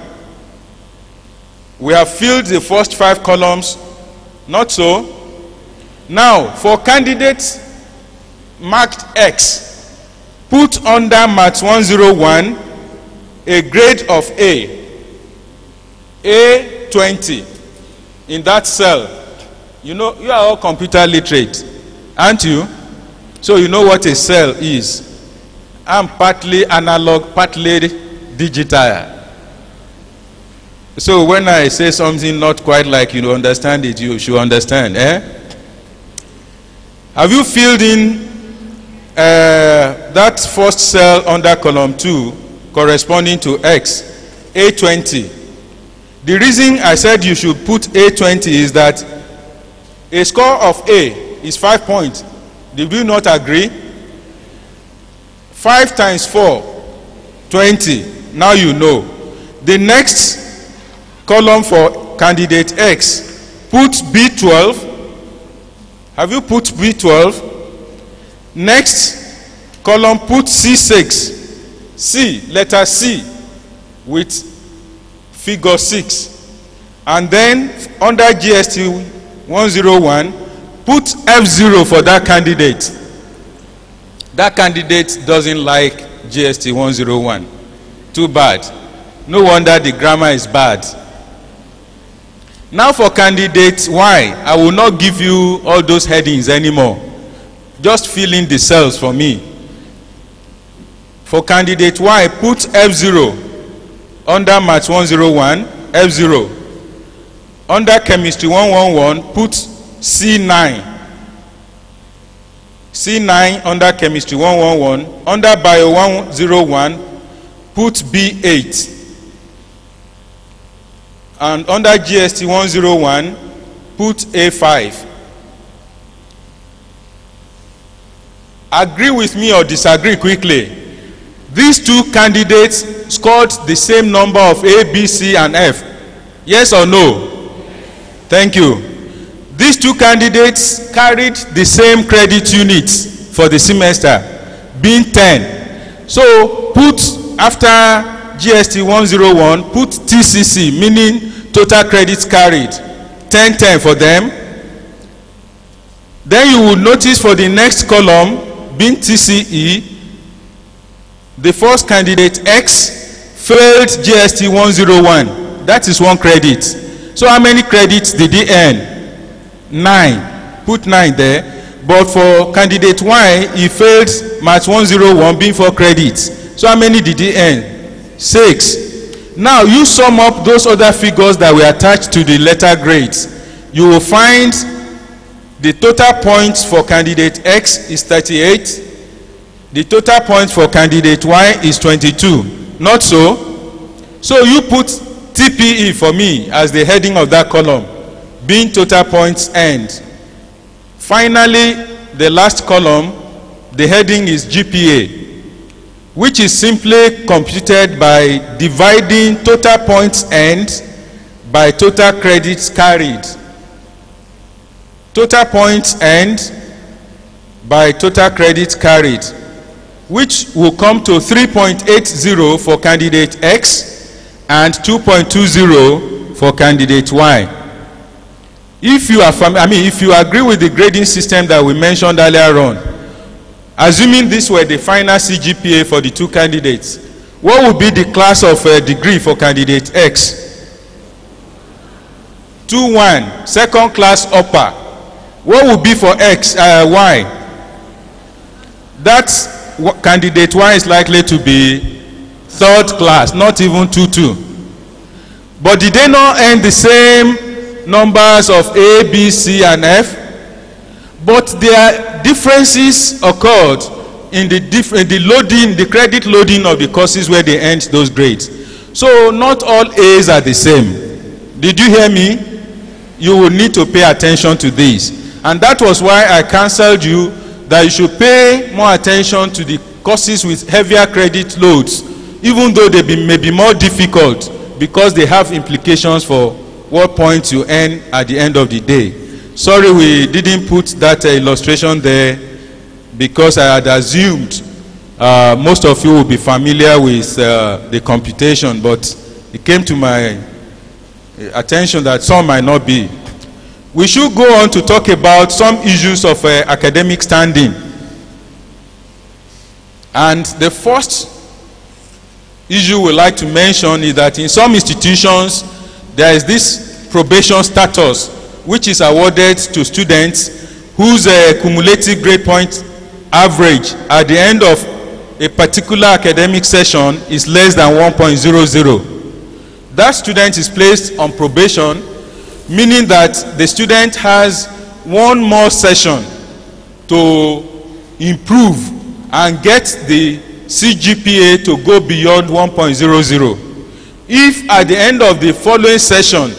We have filled the first 5 columns, not so. Now for candidates marked X, put under math 101 a grade of A20 in that cell. You know, you are all computer literate, aren't you? So you know what a cell is. I'm partly analog, partly digital. So when I say something not quite like you understand it, you should understand. Have you filled in that first cell under column 2 corresponding to X, A20? The reason I said you should put A20 is that a score of A is 5 points. Did we not agree? 5 times 4, 20. Now you know. The next column for candidate X, put B12. Have you put B12? Next column, put C6. C, letter C, with figure 6. And then under GST 101, put F0 for that candidate. That candidate doesn't like GST 101. Too bad. No wonder the grammar is bad. Now for candidate Y, I will not give you all those headings anymore. Just fill in the cells for me. For candidate Y, put F0 under math 101, F0. Under chemistry 111, put C9. C9 under chemistry 111. Under bio 101, put B8. And under GST 101, put A5. Agree with me or disagree quickly. These two candidates scored the same number of A, B, C, and F. Yes or no? Thank you. These two candidates carried the same credit units for the semester, being 10. So put after GST 101, put TCC, meaning total credits carried, 10 for them. Then you will notice for the next column, being TCE, The first candidate X failed GST 101. That is 1 credit. So how many credits did he earn? 9. Put 9 there. But for candidate Y, he failed Math 101 being 4 credits. So how many did he earn? 6. Now you sum up those other figures that were attached to the letter grades. You will find the total points for candidate X is 38. The total points for candidate Y is 22. Not so? So you put TPE for me as the heading of that column, being total points earned. Finally, the last column, the heading is GPA, which is simply computed by dividing total points earned by total credits carried. Total points earned by total credits carried, which will come to 3.80 for candidate X and 2.20 for candidate Y. If you agree with the grading system that we mentioned earlier on, assuming this were the final CGPA for the 2 candidates, what would be the class of degree for candidate X? 2-1, second class upper. What would be for Y? That's what candidate Y is likely to be 3rd class, not even 2-2. But did they not earn the same numbers of A, B, C, and F? But their differences occurred in the credit loading of the courses where they earned those grades. So not all A's are the same. Did you hear me? You will need to pay attention to this. And that was why I counseled you that you should pay more attention to the courses with heavier credit loads, even though they may be more difficult, because they have implications for what points you earn at the end of the day. Sorry we didn't put that illustration there, because I had assumed most of you will be familiar with the computation, but it came to my attention that some might not be. We should go on to talk about some issues of academic standing. And the first issue we like to mention is that in some institutions there is this probation status which is awarded to students whose cumulative grade point average at the end of a particular academic session is less than 1.00. That student is placed on probation, meaning that the student has one more session to improve and get the CGPA to go beyond 1.00. If at the end of the following session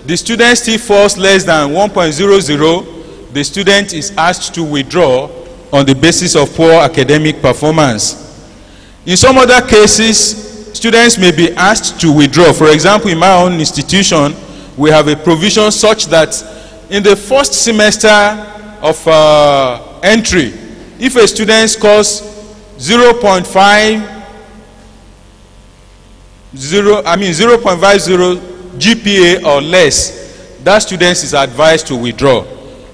the student still falls less than 1.00, the student is asked to withdraw on the basis of poor academic performance. In some other cases, students may be asked to withdraw. For example, in my own institution, we have a provision such that in the first semester of entry, if a student scores 0.50 GPA or less, that student is advised to withdraw,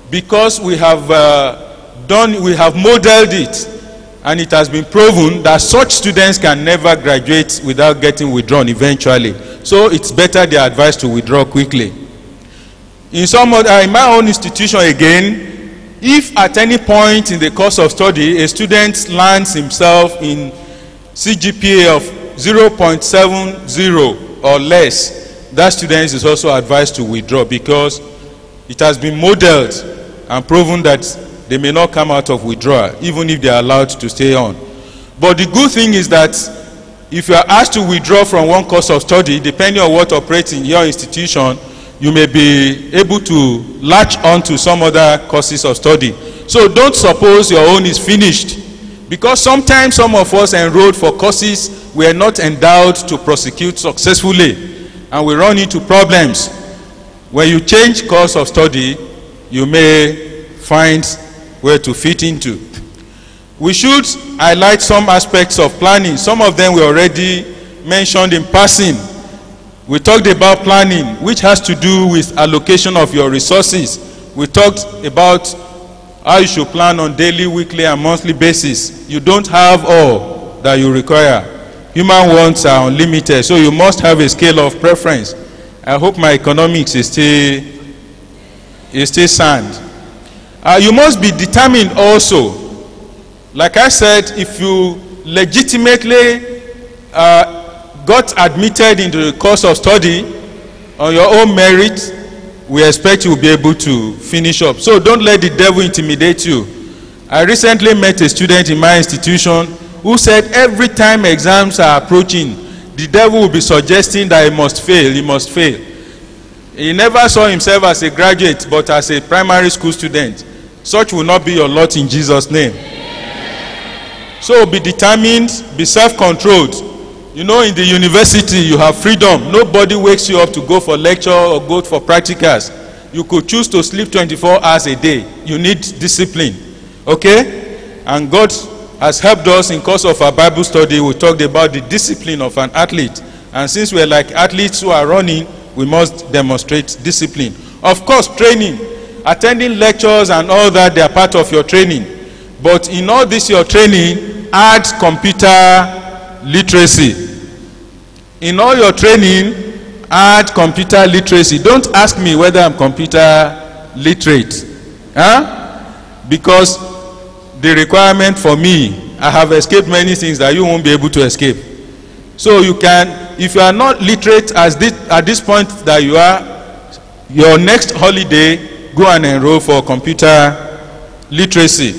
because we have modeled it, and it has been proven that such students can never graduate without getting withdrawn eventually. So it's better they are advised to withdraw quickly. In my own institution again, if at any point in the course of study a student lands himself in CGPA of 0.70 or less, that student is also advised to withdraw, because it has been modeled and proven that they may not come out of withdrawal even if they are allowed to stay on. But the good thing is that if you are asked to withdraw from one course of study, depending on what operates in your institution, you may be able to latch on to some other courses of study. So don't suppose your own is finished, because sometimes some of us enrolled for courses we are not endowed to prosecute successfully, and we run into problems. When you change course of study, you may find where to fit into. We should highlight some aspects of planning. Some of them we already mentioned in passing. We talked about planning, which has to do with allocation of your resources. We talked about how you should plan on daily, weekly, and monthly basis. You don't have all that you require. Human wants are unlimited, so you must have a scale of preference. I hope my economics is still sound. You must be determined also. Like I said, if you legitimately got admitted into the course of study on your own merit, we expect you will be able to finish up. So don't let the devil intimidate you. I recently met a student in my institution who said every time exams are approaching, the devil will be suggesting that he must fail, he must fail. He never saw himself as a graduate, but as a primary school student. Such will not be your lot in Jesus' name. So be determined, be self-controlled. You know, in the university, you have freedom. Nobody wakes you up to go for lecture or go for practicals. You could choose to sleep 24 hours a day. You need discipline. Okay? And God has helped us in course of our Bible study. We talked about the discipline of an athlete. And since we're like athletes who are running, we must demonstrate discipline. Of course, training, attending lectures and all that, they are part of your training. But in all this, your training, add computer literacy. In all your training, add computer literacy. Don't ask me whether I'm computer literate. Because the requirement for me, I have escaped many things that you won't be able to escape. So you can, if you are not literate at this point that you are, your next holiday, go and enroll for computer literacy.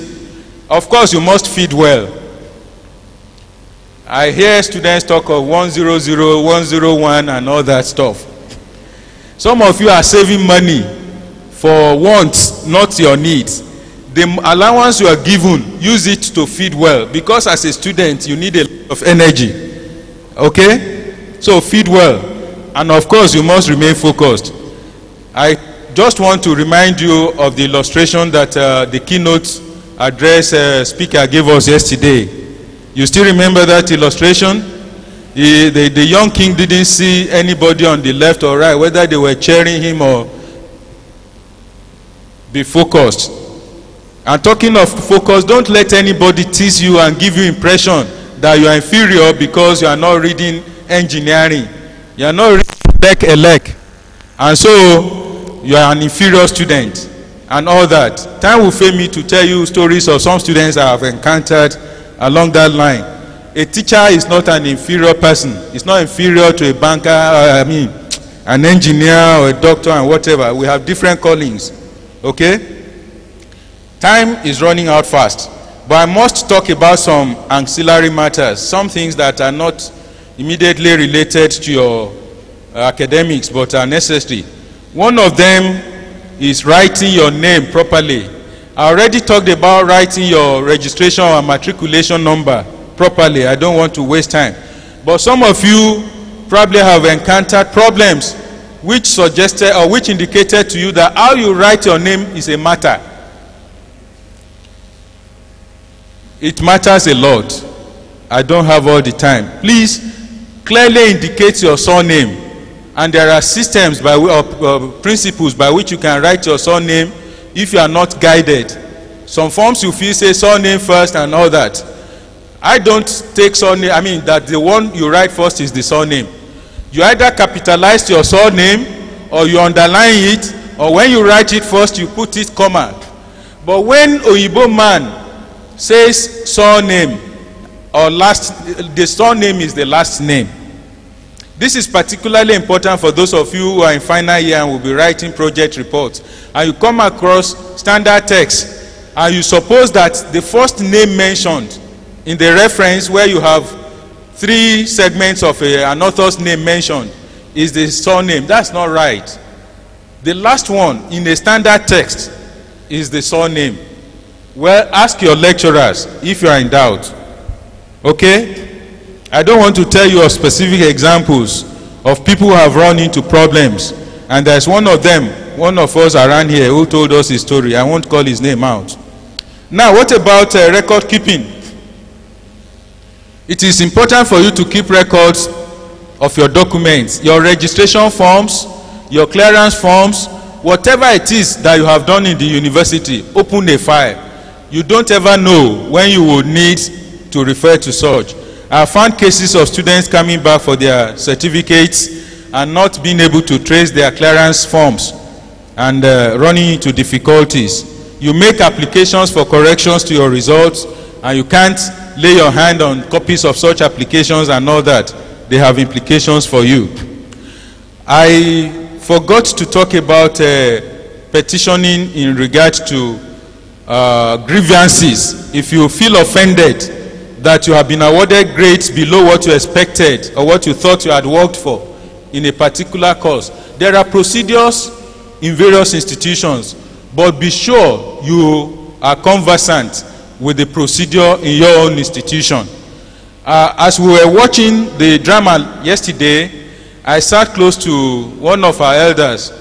Of course, you must feed well. I hear students talk of 100, 101 and all that stuff. Some of you are saving money for wants, not your needs. The allowance you are given, use it to feed well, because as a student you need a lot of energy. Okay? So feed well, and of course you must remain focused. I just want to remind you of the illustration that the keynote address speaker gave us yesterday. You still remember that illustration? The young king didn't see anybody on the left or right, whether they were cheering him or be focused. And talking of focus, don't let anybody tease you and give you impression that you are inferior because you are not reading engineering. You are not reading elect. And so you are an inferior student and all that. Time will fail me to tell you stories of some students I have encountered along that line. A teacher is not an inferior person. It's not inferior to a banker, an engineer or a doctor and whatever. We have different callings. Okay? Time is running out fast, but I must talk about some ancillary matters, some things that are not immediately related to your academics but are necessary. One of them is writing your name properly. I already talked about writing your registration or matriculation number properly. I don't want to waste time. But some of you probably have encountered problems which suggested or which indicated to you that how you write your name is a matter. It matters a lot. I don't have all the time. Please clearly indicate your surname. And there are systems by principles by which you can write your surname if you are not guided. Some forms you feel say surname first and all that. I don't take surname, that the one you write first is the surname. You either capitalize your surname or you underline it, or when you write it first you put it comma. But when Oyibo man says surname or the surname is the last name. This is particularly important for those of you who are in final year and will be writing project reports. And you come across standard text and you suppose that the first name mentioned in the reference where you have 3 segments of an author's name mentioned is the surname. That's not right. The last one in a standard text is the surname. Well, ask your lecturers if you are in doubt. Okay? I don't want to tell you of specific examples of people who have run into problems. And there's one of them, one of us around here who told us his story. I won't call his name out. Now, what about record keeping? It is important for you to keep records of your documents, your registration forms, your clearance forms, whatever it is that you have done in the university. Open a file. You don't ever know when you will need to refer to such. I found cases of students coming back for their certificates and not being able to trace their clearance forms and running into difficulties. You make applications for corrections to your results and you can't lay your hand on copies of such applications and all that. They have implications for you. I forgot to talk about petitioning in regard to grievances. If you feel offended that you have been awarded grades below what you expected or what you thought you had worked for in a particular course, there are procedures in various institutions, but be sure you are conversant with the procedure in your own institution. As we were watching the drama yesterday, I sat close to one of our elders,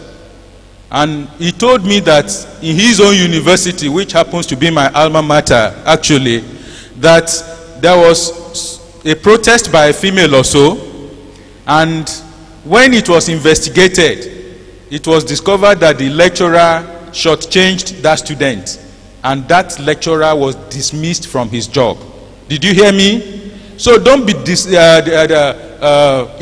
and he told me that in his own university, which happens to be my alma mater actually, that there was a protest by a female or so, and when it was investigated, it was discovered that the lecturer shortchanged that student, and that lecturer was dismissed from his job. Did you hear me? So don't be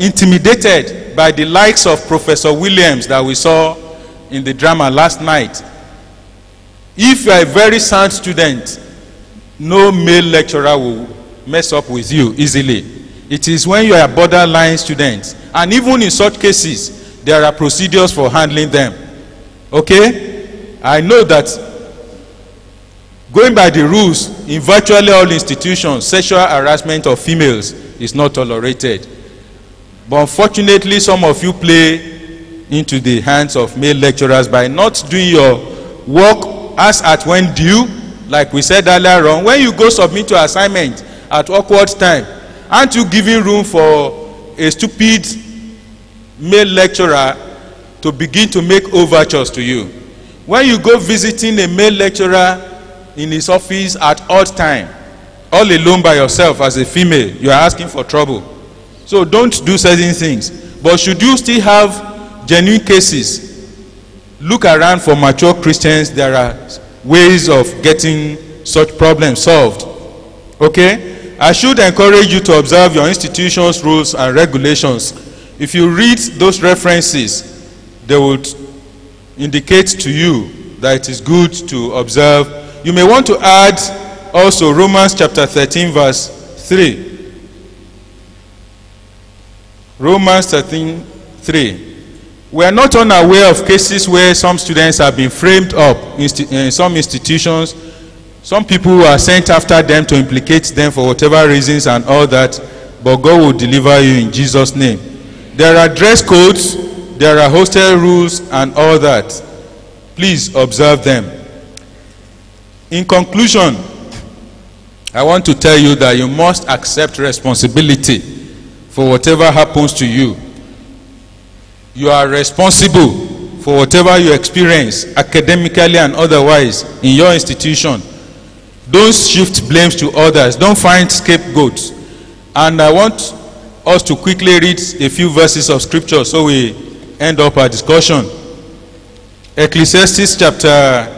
intimidated by the likes of Professor Williams that we saw in the drama last night. If you are a very sound student, no male lecturer will mess up with you easily. It is when you are a borderline student, and even in such cases, there are procedures for handling them. Okay? I know that going by the rules in virtually all institutions, sexual harassment of females is not tolerated. But unfortunately, some of you play into the hands of male lecturers by not doing your work as at when due. Like we said earlier on, when you go submit your assignment at awkward time, aren't you giving room for a stupid male lecturer to begin to make overtures to you? When you go visiting a male lecturer in his office at odd time, all alone by yourself as a female, you are asking for trouble. So don't do certain things. But should you still have genuine cases, look around for mature Christians. There are ways of getting such problems solved. Okay? I should encourage you to observe your institution's rules and regulations. If you read those references, they would indicate to you that it is good to observe. You may want to add also Romans chapter 13 verse 3. Romans 13:3. We are not unaware of cases where some students have been framed up in some institutions. Some people are sent after them to implicate them for whatever reasons and all that, but God will deliver you in Jesus' name. There are dress codes, there are hostel rules and all that. Please observe them. In conclusion, I want to tell you that you must accept responsibility for whatever happens to you. You are responsible for whatever you experience academically and otherwise in your institution. Don't shift blames to others. Don't find scapegoats. And I want us to quickly read a few verses of scripture so we end up our discussion. Ecclesiastes chapter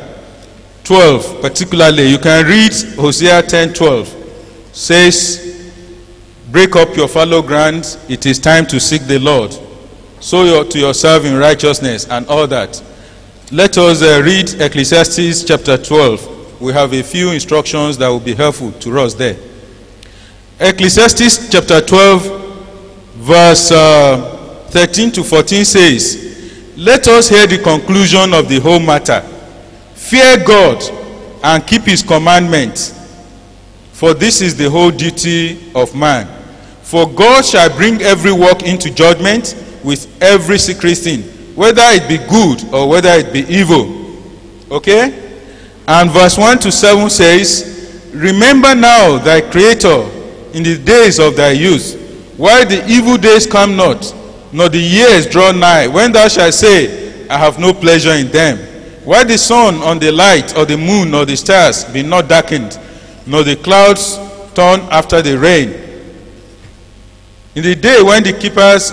12 particularly, you can read Hosea 10:12. Says, break up your fallow ground, it is time to seek the Lord. Sow to yourself in righteousness and all that. Let us read Ecclesiastes chapter 12. We have a few instructions that will be helpful to us there. Ecclesiastes chapter 12 verse 13 to 14 says, let us hear the conclusion of the whole matter. Fear God and keep his commandments, for this is the whole duty of man. For God shall bring every work into judgment with every secret thing, whether it be good or whether it be evil. Okay? And verse 1 to 7 says, remember now thy Creator in the days of thy youth, while the evil days come not, nor the years draw nigh, when thou shalt say, I have no pleasure in them. While the sun on the light, or the moon, or the stars be not darkened, nor the clouds turn after the rain. In the day when the keepers,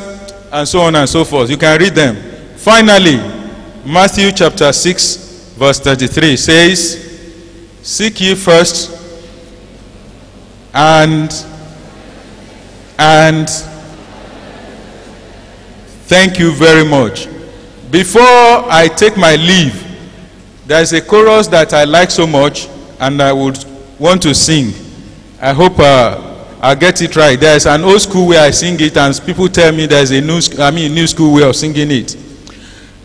and so on and so forth, you can read them. Finally, Matthew chapter 6, verse 33 says, seek ye first and And thank you very much. Before I take my leave, there's a chorus that I like so much and I would want to sing. I hope I'll get it right. There's an old school way I sing it, and people tell me there's a new school way of singing it.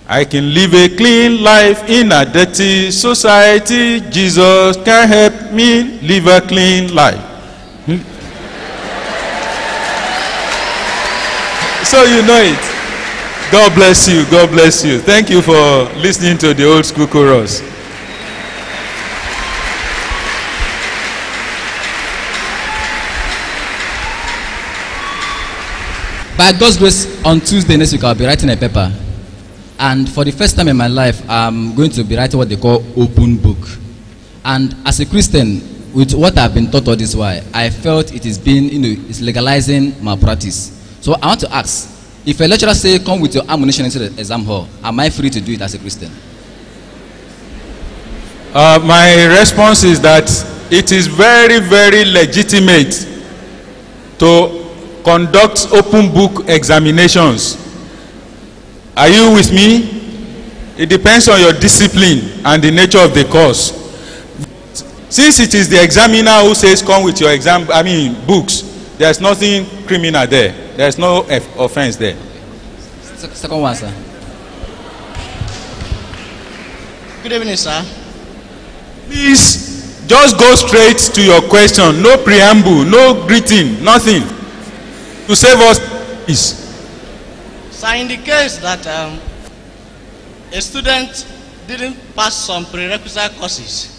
I can live a clean life in a dirty society. Jesus can help me live a clean life. So you know it. God bless you. God bless you. Thank you for listening to the old school chorus. By God's grace, on Tuesday next week, I'll be writing a paper. And for the first time in my life, I'm going to be writing what they call open book. And as a Christian, with what I've been taught all this while, I felt it is being, it's legalizing malpractice. So I want to ask, if a lecturer say, come with your ammunition into the exam hall, am I free to do it as a Christian? My response is that it is very, very legitimate to conduct open book examinations. Are you with me? It depends on your discipline and the nature of the course. Since it is the examiner who says come with your books, there's nothing criminal there. There's no offense there. Second one, sir. Good evening, sir. Please, just go straight to your question. No preamble, no greeting, nothing. To save us, please. Sir, in the case that a student didn't pass some prerequisite courses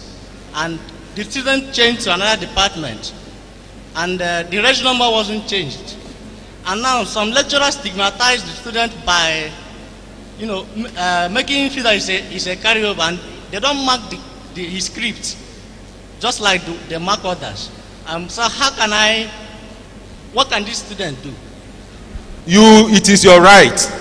and the student changed to another department and the reg number wasn't changed, and now some lecturers stigmatize the student by, making him feel that it's a carryover, and they don't mark his script just like they mark others. So what can this student do? It is your right,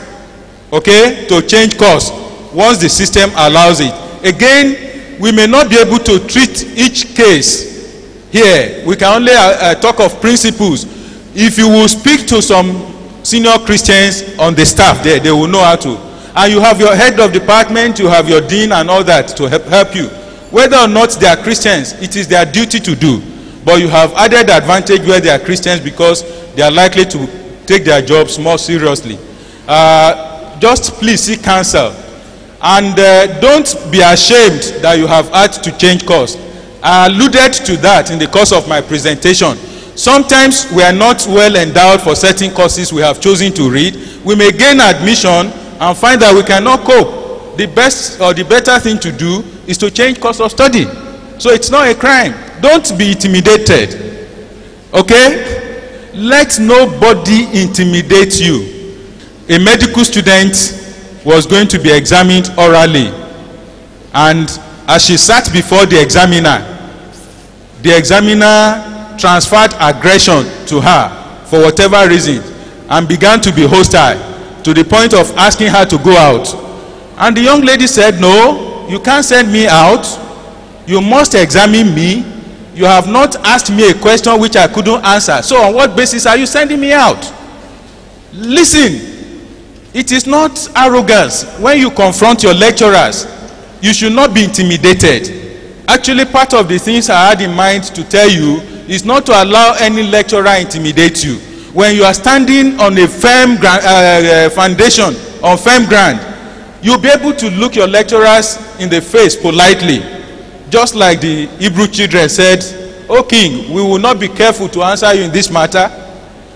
okay, to change course once the system allows it. Again, we may not be able to treat each case here. We can only talk of principles. If you will speak to some senior Christians on the staff there, they will know how to. And you have your head of department, you have your dean and all that to help you. Whether or not they are Christians, it is their duty to do. But you have added advantage where they are Christians because they are likely to take their jobs more seriously. Just please seek counsel. And don't be ashamed that you have had to change course. I alluded to that in the course of my presentation. Sometimes we are not well endowed for certain courses we have chosen to read. We may gain admission and find that we cannot cope. The best or the better thing to do is to change course of study. So it's not a crime. Don't be intimidated. Okay? Let nobody intimidate you. A medical student was going to be examined orally, and as she sat before the examiner transferred aggression to her for whatever reason and began to be hostile to the point of asking her to go out. And the young lady said, no, you can't send me out. You must examine me. You have not asked me a question which I couldn't answer. So on what basis are you sending me out? Listen, it is not arrogance. When you confront your lecturers, you should not be intimidated. Actually, part of the things I had in mind to tell you is not to allow any lecturer intimidate you. When you are standing on a firm foundation, on firm ground, you'll be able to look your lecturers in the face politely. Just like the Hebrew children said, O king, we will not be careful to answer you in this matter.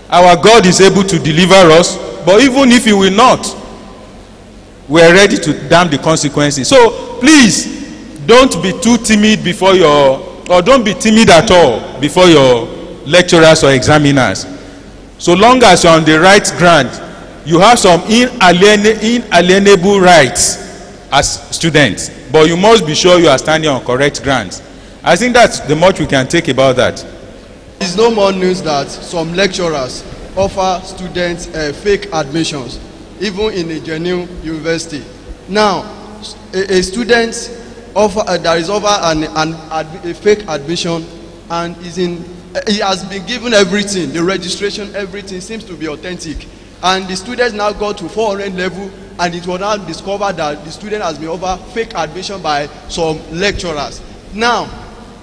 Our God is able to deliver us, but even if he will not, we are ready to damn the consequences. So please, don't be too timid don't be timid at all before your lecturers or examiners. So long as you're on the right ground, you have some inalienable rights as students, but you must be sure you are standing on correct grounds. I think that's the much we can take about that. It's no more news that some lecturers offer students fake admissions, even in a genuine university. Now, a student that is offered a fake admission and is in he has been given everything, the registration, everything seems to be authentic. And the students now got to 400 level, and it was now discovered that the student has been over fake admission by some lecturers. Now,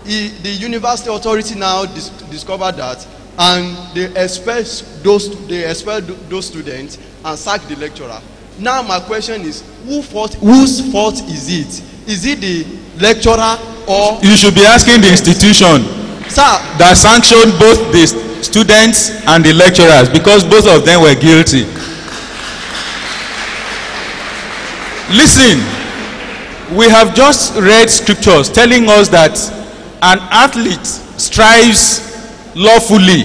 the university authority now discovered that, and they expelled those students and sacked the lecturer. Now my question is, whose fault is it? Is it the lecturer or? You should be asking the institution, sir, that sanctioned both the students and the lecturers, because both of them were guilty. Listen, we have just read scriptures telling us that an athlete strives lawfully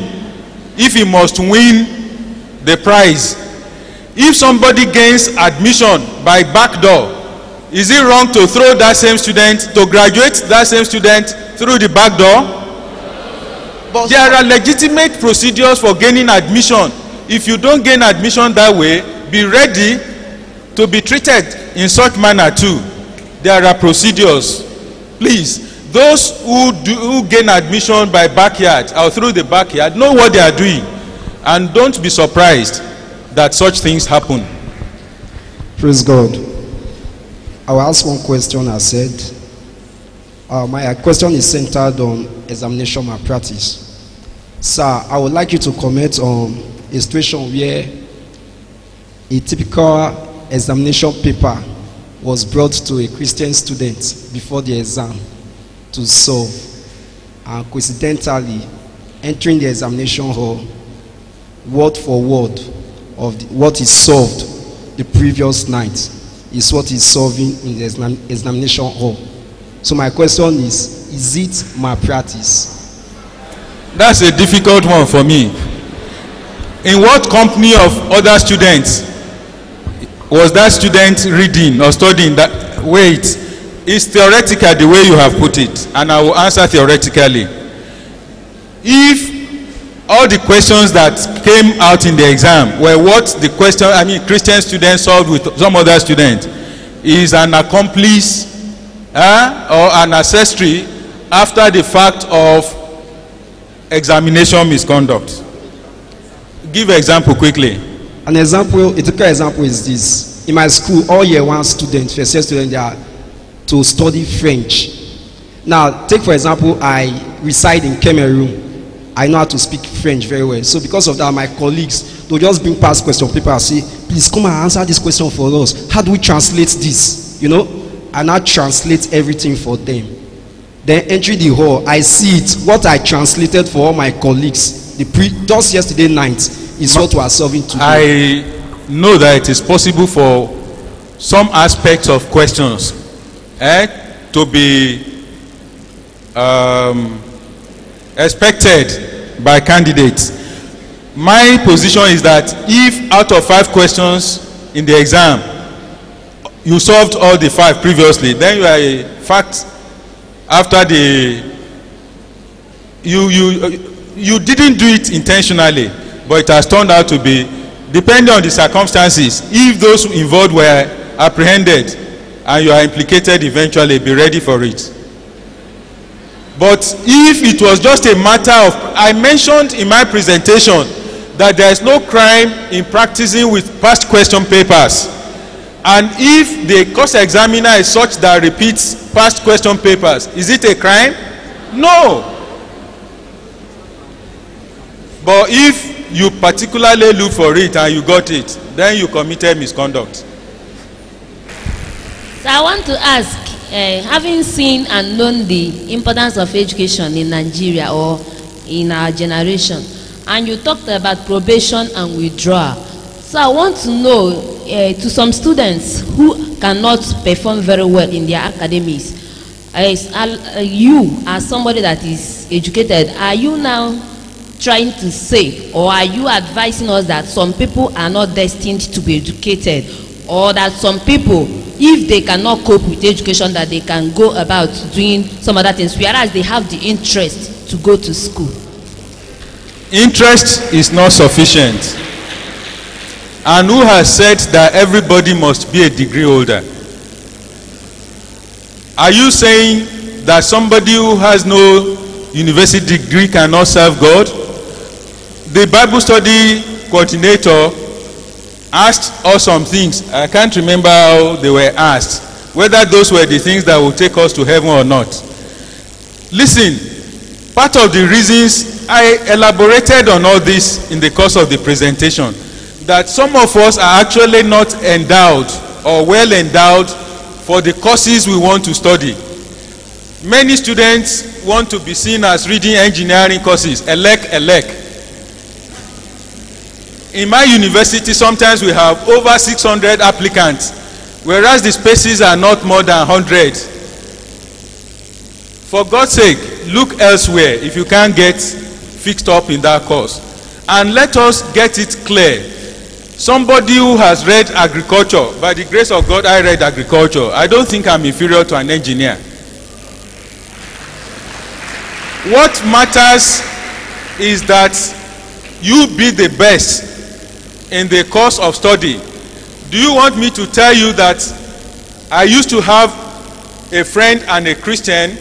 if he must win the prize. If somebody gains admission by back door, is it wrong to throw that same student, to graduate that same student through the back door? but There are legitimate procedures for gaining admission. If you don't gain admission that way, be ready to be treated in such manner too. There are procedures. Please, those who gain admission by backyard or through the backyard know what they are doing, and don't be surprised that such things happen. Praise God. I will ask one question. I said, my question is centered on examination malpractice. Sir, I would like you to comment on a situation where a typical examination paper was brought to a Christian student before the exam to solve, and coincidentally entering the examination hall, word for word of what is solved the previous night is what is solving in the examination hall. So my question is it malpractice? That's a difficult one for me. In what company of other students was that student reading or studying? That wait, it's theoretical the way you have put it, and I will answer theoretically. If all the questions that came out in the exam were what the question, Christian students solved with some other student, is an accomplice or an accessory after the fact of examination misconduct. Give an example quickly. An example, a typical example is this. In my school, all year one students, first year students, they are to study French. Now, take for example, I reside in Cameroon. I know how to speak French very well. So because of that, my colleagues, they'll just bring past question paper and say, please come and answer this question for us. How do we translate this? You know, and I translate everything for them. Then entering the hall, I see it. What I translated for all my colleagues, just yesterday night, is what we are solving today. I know that it is possible for some aspects of questions to be expected by candidates. My position is that if out of 5 questions in the exam you solved all the 5 previously, then you are a fact after you didn't do it intentionally, but it has turned out to be, depending on the circumstances, if those involved were apprehended and you are implicated eventually, be ready for it. But if it was just a matter of, I mentioned in my presentation that there is no crime in practicing with past question papers, and if the course examiner is such that repeats past question papers, is it a crime? No. But if you particularly look for it and you got it, then you committed misconduct. So I want to ask, having seen and known the importance of education in Nigeria or in our generation, and you talked about probation and withdrawal, so I want to know, to some students who cannot perform very well in their academics, you as somebody that is educated, are you now trying to say, or are you advising us that some people are not destined to be educated, or that some people, if they cannot cope with education, that they can go about doing some other things, whereas they have the interest to go to school? Interest is not sufficient. And who has said that everybody must be a degree holder? Are you saying that somebody who has no university degree cannot serve God. The Bible study coordinator asked us some things. I can't remember how they were asked, whether those were the things that will take us to heaven or not. Listen, part of the reasons I elaborated on all this in the course of the presentation, that some of us are actually not endowed or well endowed for the courses we want to study. Many students want to be seen as reading engineering courses, elect. In my university, sometimes we have over 600 applicants, whereas the spaces are not more than 100. For God's sake, look elsewhere if you can't get fixed up in that course. And let us get it clear. Somebody who has read agriculture, by the grace of God, I read agriculture. I don't think I'm inferior to an engineer. What matters is that you be the best in the course of study. Do you want me to tell you that I used to have a friend and a Christian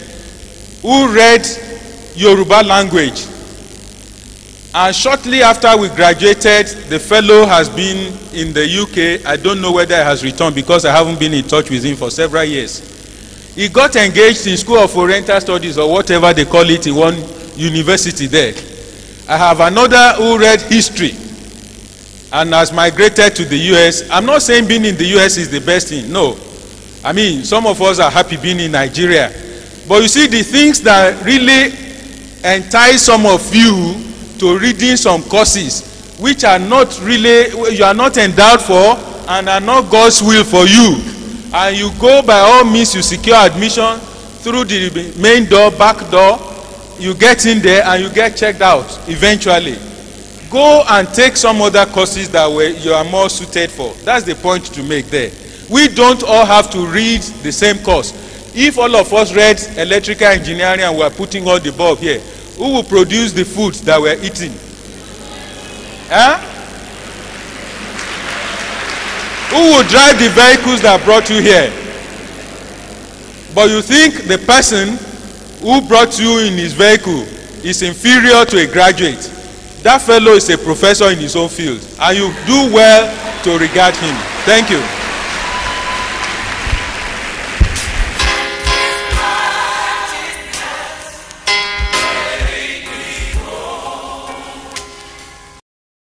who read Yoruba language, and shortly after we graduated, the fellow has been in the UK. I don't know whether he has returned because I haven't been in touch with him for several years. He got engaged in School of Oriental Studies or whatever they call it in one university there. I have another who read history and has migrated to the US. I'm not saying being in the US is the best thing, no. I mean, some of us are happy being in Nigeria. But you see, the things that really entice some of you to reading some courses which are not really, you are not endowed for and are not God's will for you, and you go, by all means, you secure admission through the main door, back door, you get in there and you get checked out eventually. Go and take some other courses that you are more suited for. That's the point to make there. We don't all have to read the same course. If all of us read electrical engineering and we are putting all the bulb here, who will produce the foods that we're eating? Huh? Who will drive the vehicles that brought you here? But you think the person who brought you in his vehicle is inferior to a graduate. That fellow is a professor in his own field, and you do well to regard him. Thank you.